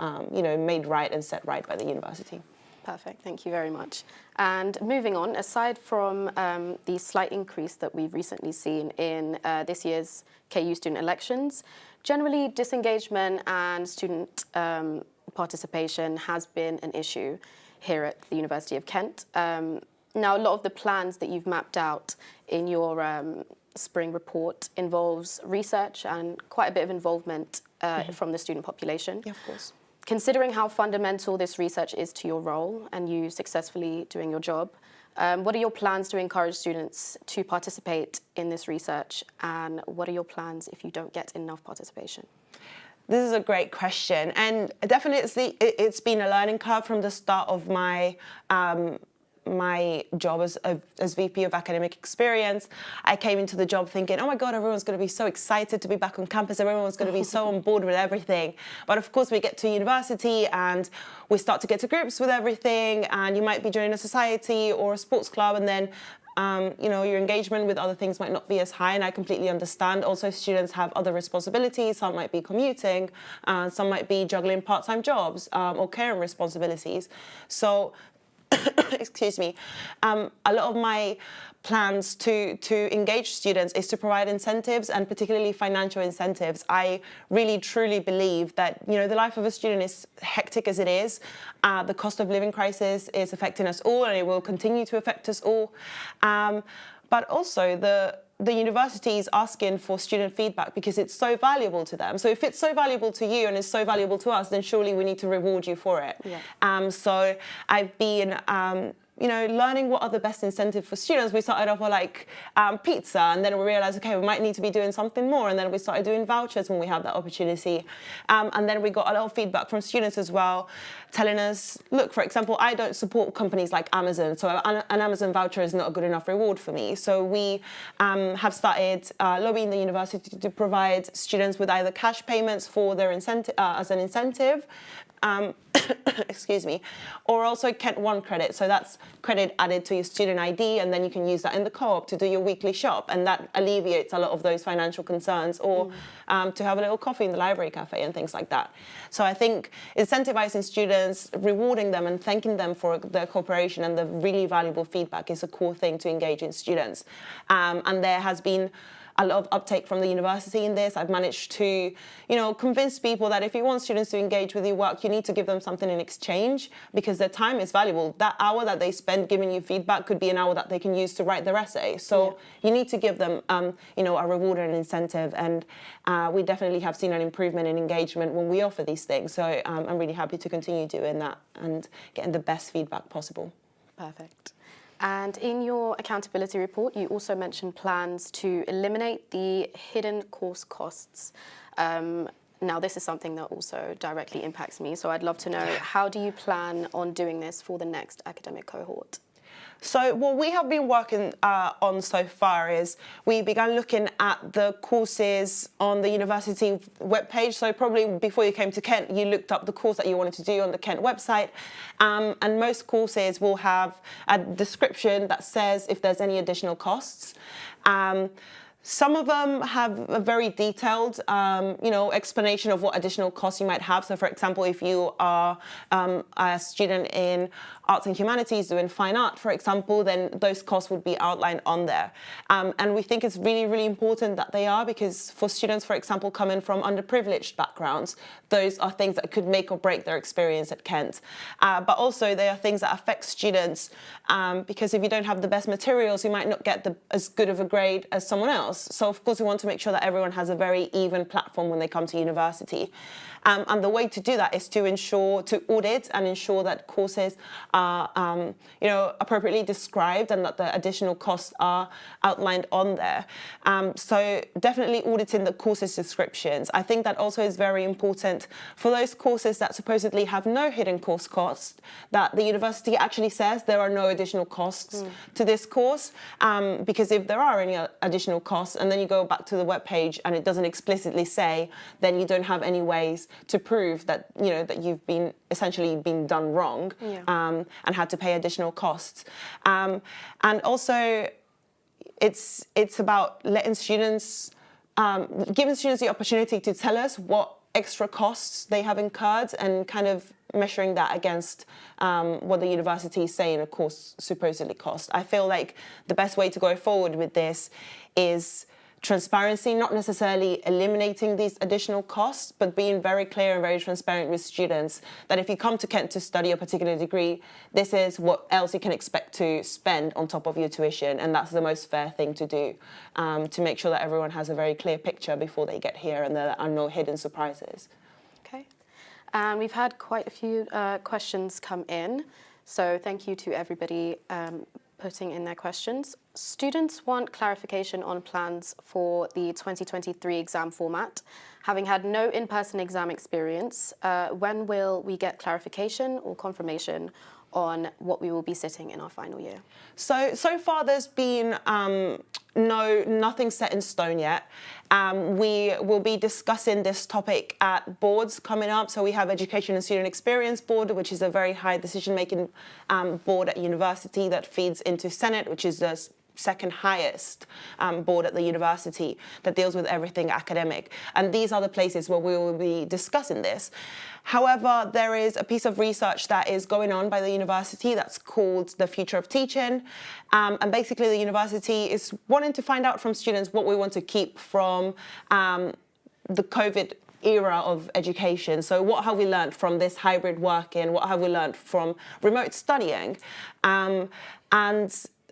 made right and set right by the university. Perfect, thank you very much. And moving on, aside from the slight increase that we've recently seen in this year's KU student elections, generally disengagement and student participation has been an issue here at the University of Kent. Now, a lot of the plans that you've mapped out in your spring report involves research and quite a bit of involvement from the student population. Yeah, of course. Considering how fundamental this research is to your role and you successfully doing your job, what are your plans to encourage students to participate in this research, and what are your plans if you don't get enough participation? This is a great question, and definitely it's been a learning curve from the start of my job as VP of Academic Experience. I came into the job thinking, oh my God, everyone's going to be so excited to be back on campus. Everyone's going to be so on board with everything. But of course, we get to university and we start to get to grips with everything. And you might be joining a society or a sports club, and then your engagement with other things might not be as high, and I completely understand. Also, students have other responsibilities. Some might be commuting, some might be juggling part-time jobs or caring responsibilities. So excuse me, a lot of my plans to engage students is to provide incentives, and particularly financial incentives. I really truly believe that the life of a student is hectic as it is. The cost of living crisis is affecting us all, and it will continue to affect us all. But also the university is asking for student feedback because it's so valuable to them. So if it's so valuable to you and it's so valuable to us, then surely we need to reward you for it. Yeah. So I've been learning what are the best incentives for students. We started off with like pizza, and then we realized, okay, we might need to be doing something more. And then we started doing vouchers when we had that opportunity. And then we got a lot of feedback from students as well, telling us, look, for example, I don't support companies like Amazon, so an Amazon voucher is not a good enough reward for me. So we have started lobbying the university to provide students with either cash payments for their incentive as an incentive, excuse me, or also Kent One credit. So that's credit added to your student ID, and then you can use that in the co-op to do your weekly shop, and that alleviates a lot of those financial concerns, or to have a little coffee in the library cafe and things like that. So I think incentivizing students, rewarding them and thanking them for their cooperation and the really valuable feedback is a core thing to engage in students. And there has been a lot of uptake from the university in this. I've managed to, convince people that if you want students to engage with your work, you need to give them something in exchange, because their time is valuable. That hour that they spend giving you feedback could be an hour that they can use to write their essay. So you need to give them, a reward and an incentive. And we definitely have seen an improvement in engagement when we offer these things. So I'm really happy to continue doing that and getting the best feedback possible. Perfect. And in your accountability report, you also mentioned plans to eliminate the hidden course costs. Now, this is something that also directly impacts me, so I'd love to know, how do you plan on doing this for the next academic cohort? So what we have been working on so far is we began looking at the courses on the university webpage. So probably before you came to Kent, you looked up the course that you wanted to do on the Kent website. And most courses will have a description that says if there's any additional costs. Some of them have a very detailed, explanation of what additional costs you might have. So, for example, if you are a student in arts and humanities doing fine art, for example, then those costs would be outlined on there. And we think it's really, really important that they are, because for students, for example, coming from underprivileged backgrounds, those are things that could make or break their experience at Kent. But also they are things that affect students, because if you don't have the best materials, you might not get as good of a grade as someone else. So of course we want to make sure that everyone has a very even platform when they come to university. And the way to do that is to audit and ensure that courses are, appropriately described and that the additional costs are outlined on there. So definitely auditing the courses descriptions. I think that also is very important for those courses that supposedly have no hidden course costs, that the university actually says there are no additional costs to this course, because if there are any additional costs and then you go back to the webpage and it doesn't explicitly say, then you don't have any ways to prove that that you've been essentially been done wrong, and had to pay additional costs. And also, it's about letting students, giving students the opportunity to tell us what extra costs they have incurred, and kind of measuring that against what the university is saying a course supposedly cost. I feel like the best way to go forward with this is transparency, not necessarily eliminating these additional costs, but being very clear and very transparent with students that if you come to Kent to study a particular degree, this is what else you can expect to spend on top of your tuition, and that's the most fair thing to do, to make sure that everyone has a very clear picture before they get here and there are no hidden surprises. Okay. And we've had quite a few questions come in, so thank you to everybody putting in their questions. Students want clarification on plans for the 2023 exam format. Having had no in-person exam experience, when will we get clarification or confirmation on what we will be sitting in our final year? So far there's been nothing set in stone yet. We will be discussing this topic at boards coming up. So we have Education and Student Experience Board, which is a very high decision-making board at university that feeds into Senate, which is the second highest board at the university that deals with everything academic. And these are the places where we will be discussing this. However, there is a piece of research that is going on by the university that's called The Future of Teaching. And basically the university is wanting to find out from students what we want to keep from the COVID era of education. So what have we learned from this hybrid working? What have we learned from remote studying? And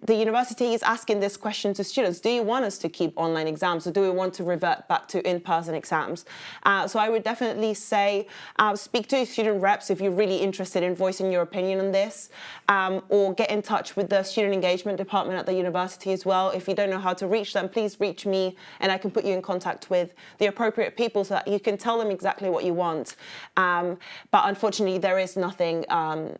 the university is asking this question to students: do you want us to keep online exams, or do we want to revert back to in-person exams? So I would definitely say speak to student reps if you're really interested in voicing your opinion on this, or get in touch with the student engagement department at the university as well. If you don't know how to reach them, please reach me and I can put you in contact with the appropriate people so that you can tell them exactly what you want. But unfortunately, there is nothing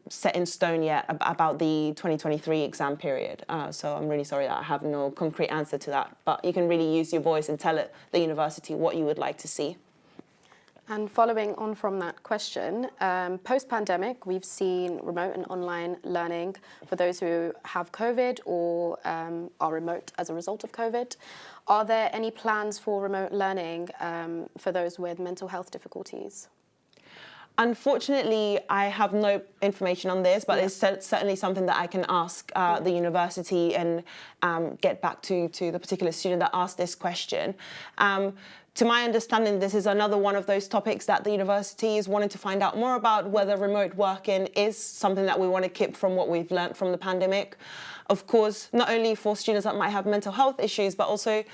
set in stone yet about the 2023 exam period. So I'm really sorry that I have no concrete answer to that. But you can really use your voice and tell the university what you would like to see. And following on from that question, post-pandemic, we've seen remote and online learning for those who have COVID or are remote as a result of COVID. Are there any plans for remote learning for those with mental health difficulties? Unfortunately, I have no information on this, but it's certainly something that I can ask the university and get back to the particular student that asked this question. To my understanding, this is another one of those topics that the university is wanting to find out more about, whether remote working is something that we want to keep from what we've learned from the pandemic. Of course, not only for students that might have mental health issues, but also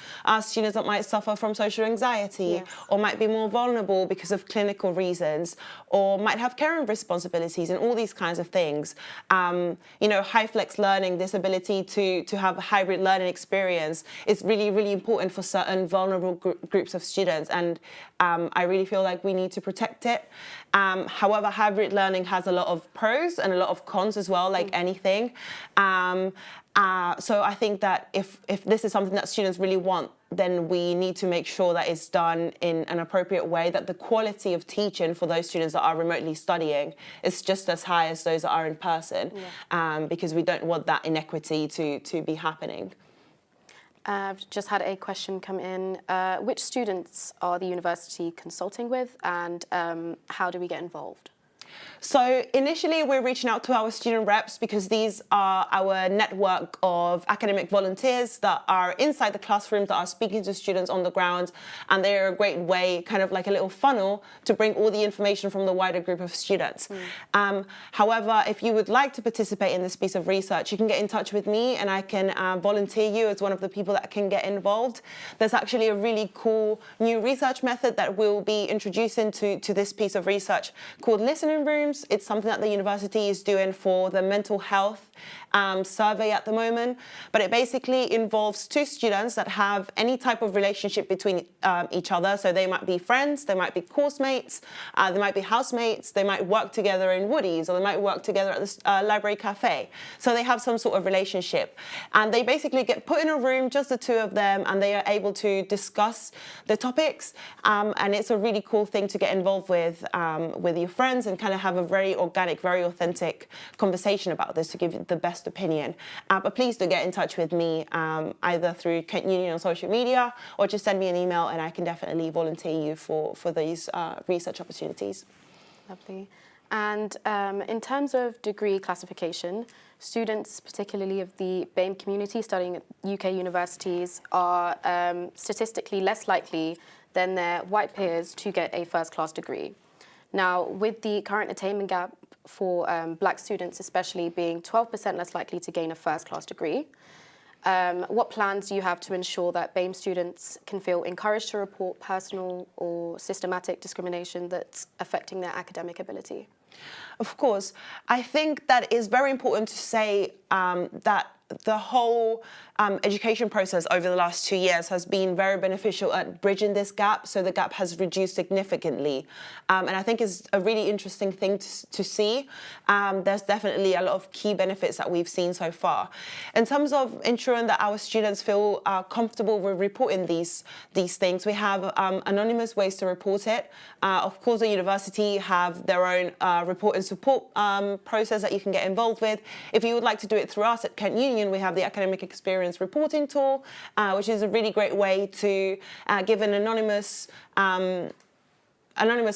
students that might suffer from social anxiety, or might be more vulnerable because of clinical reasons, or might have caring responsibilities and all these kinds of things. You know, high flex learning, this ability to have a hybrid learning experience is really, really important for certain vulnerable groups of students. And I really feel like we need to protect it. However, hybrid learning has a lot of pros and a lot of cons as well, like anything. So I think that if this is something that students really want, then we need to make sure that it's done in an appropriate way, that the quality of teaching for those students that are remotely studying is just as high as those that are in person, because we don't want that inequity to be happening. I've just had a question come in. Which students are the university consulting with, and how do we get involved? So initially, we're reaching out to our student reps because these are our network of academic volunteers that are inside the classrooms, that are speaking to students on the ground, and they're a great way, kind of like a little funnel, to bring all the information from the wider group of students. However, if you would like to participate in this piece of research, you can get in touch with me and I can volunteer you as one of the people that can get involved. There's actually a really cool new research method that we'll be introducing to this piece of research called listening rooms. It's something that the university is doing for the mental health survey at the moment, but it basically involves two students that have any type of relationship between each other. So they might be friends, they might be course mates, they might be housemates, they might work together in Woodies, or they might work together at the library cafe. So they have some sort of relationship, and they basically get put in a room, just the two of them, and they are able to discuss the topics, and it's a really cool thing to get involved with your friends and kind of have a very organic, very authentic conversation about this to give you the best opinion. But please do get in touch with me either through Kent Union on social media, or just send me an email and I can definitely volunteer you for these research opportunities. Lovely. And in terms of degree classification, students, particularly of the BAME community studying at UK universities, are statistically less likely than their white peers to get a first-class degree. Now, with the current attainment gap for black students especially being 12% less likely to gain a first-class degree, what plans do you have to ensure that BAME students can feel encouraged to report personal or systematic discrimination that's affecting their academic ability? Of course. I think that it's very important to say that the whole education process over the last 2 years has been very beneficial at bridging this gap, so the gap has reduced significantly. And I think it's a really interesting thing to see. There's definitely a lot of key benefits that we've seen so far. In terms of ensuring that our students feel comfortable with reporting these things, we have anonymous ways to report it. Of course, the university have their own report and support process that you can get involved with. If you would like to do it through us at Kent Union, we have the Academic Experience Reporting Tool, which is a really great way to give an anonymous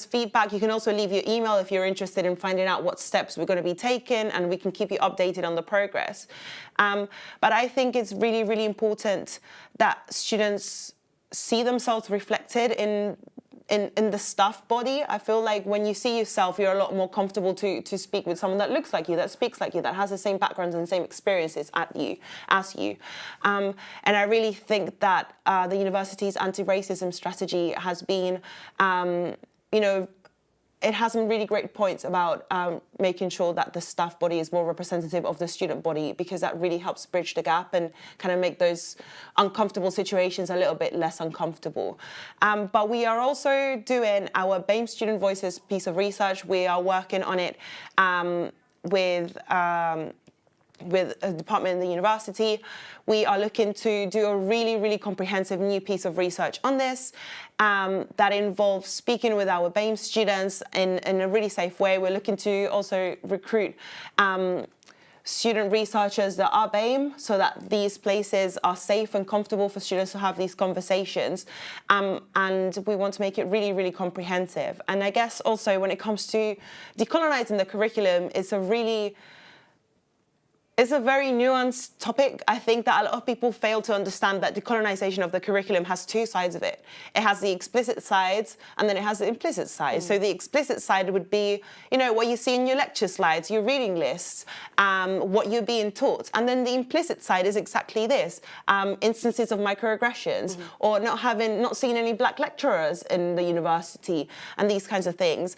feedback. You can also leave your email if you're interested in finding out what steps we're going to be taking, and we can keep you updated on the progress. But I think it's really, really important that students see themselves reflected in in the staff body. I feel like when you see yourself, you're a lot more comfortable to speak with someone that looks like you, that speaks like you, that has the same backgrounds and the same experiences as you. And I really think that the university's anti-racism strategy has been, it has some really great points about making sure that the staff body is more representative of the student body, because that really helps bridge the gap and kind of make those uncomfortable situations a little bit less uncomfortable. But we are also doing our BAME Student Voices piece of research. We are working on it with a department in the university. We are looking to do a really, really comprehensive new piece of research on this that involves speaking with our BAME students in a really safe way. We're looking to also recruit student researchers that are BAME, so that these places are safe and comfortable for students to have these conversations. And we want to make it really, really comprehensive. And I guess also when it comes to decolonizing the curriculum, it's a very nuanced topic. I think that a lot of people fail to understand that decolonization of the curriculum has two sides of it. It has the explicit sides, and then it has the implicit side. So the explicit side would be, what you see in your lecture slides, your reading lists, what you're being taught. And then the implicit side is exactly this, instances of microaggressions, or not seeing any black lecturers in the university, and these kinds of things.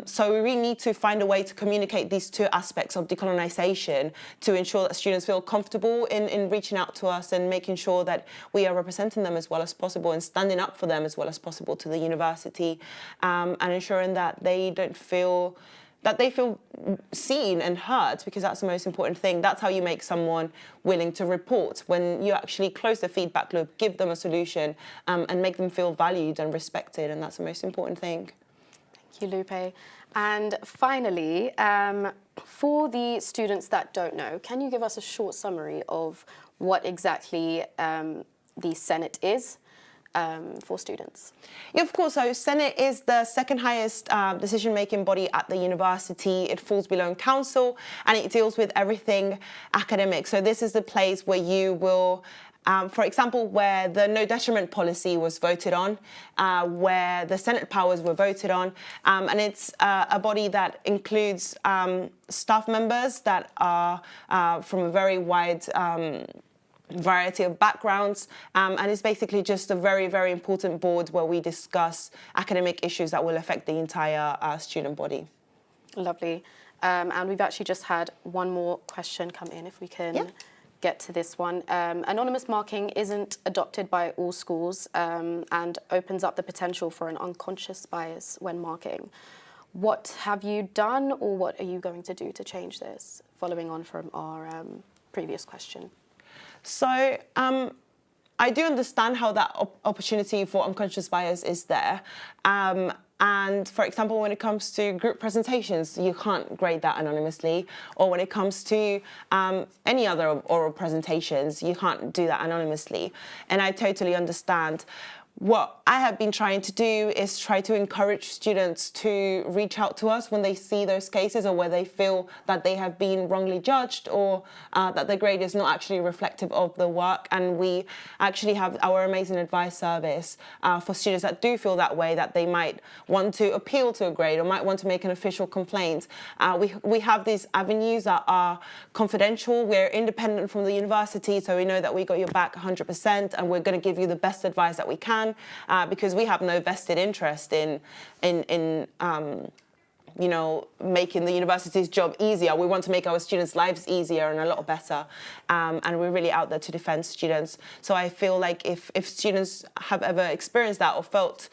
So we really need to find a way to communicate these two aspects of decolonization to ensure that students feel comfortable in reaching out to us and making sure that we are representing them as well as possible and standing up for them as well as possible to the university, and ensuring that they feel seen and heard, because that's the most important thing. That's how you make someone willing to report, when you actually close the feedback loop, give them a solution, and make them feel valued and respected, and that's the most important thing. Thank you, Lupe. And finally, for the students that don't know, can you give us a short summary of what exactly the Senate is for students? Yeah, of course. So Senate is the second highest decision-making body at the university. It falls below council, and it deals with everything academic. So this is the place where you will for example, where the no detriment policy was voted on, where the Senate powers were voted on, and it's a body that includes staff members that are from a very wide variety of backgrounds, and it's basically just a very, very important board where we discuss academic issues that will affect the entire student body. Lovely. And we've actually just had one more question come in, if we can get to this one. Anonymous marking isn't adopted by all schools and opens up the potential for an unconscious bias when marking. What have you done, or what are you going to do to change this, following on from our previous question? So I do understand how that opportunity for unconscious bias is there. And for example, when it comes to group presentations, you can't grade that anonymously. Or when it comes to any other oral presentations, you can't do that anonymously. And I totally understand. What I have been trying to do is try to encourage students to reach out to us when they see those cases, or where they feel that they have been wrongly judged, or that the grade is not actually reflective of the work. And we actually have our amazing advice service for students that do feel that way, that they might want to appeal to a grade or might want to make an official complaint. We have these avenues that are confidential. We're independent from the university, so we know that we got your back 100%, and we're going to give you the best advice that we can. Because we have no vested interest in making the university's job easier. We want to make our students' lives easier and a lot better, and we're really out there to defend students. So I feel like if students have ever experienced that or felt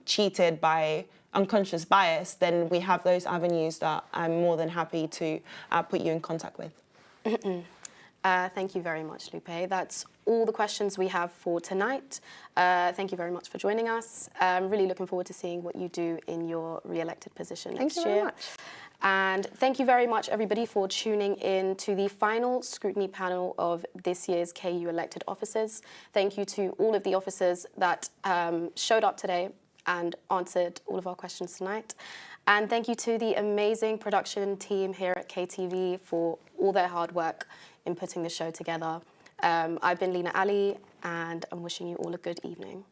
cheated by unconscious bias, then we have those avenues that I'm more than happy to put you in contact with. Thank you very much, Lupe. That's all the questions we have for tonight. Thank you very much for joining us. I'm really looking forward to seeing what you do in your re-elected position next year. Thank you very much. And thank you very much, everybody, for tuning in to the final scrutiny panel of this year's KU elected officers. Thank you to all of the officers that showed up today and answered all of our questions tonight. And thank you to the amazing production team here at KTV for all their hard work in putting the show together. I've been Lina Ali, and I'm wishing you all a good evening.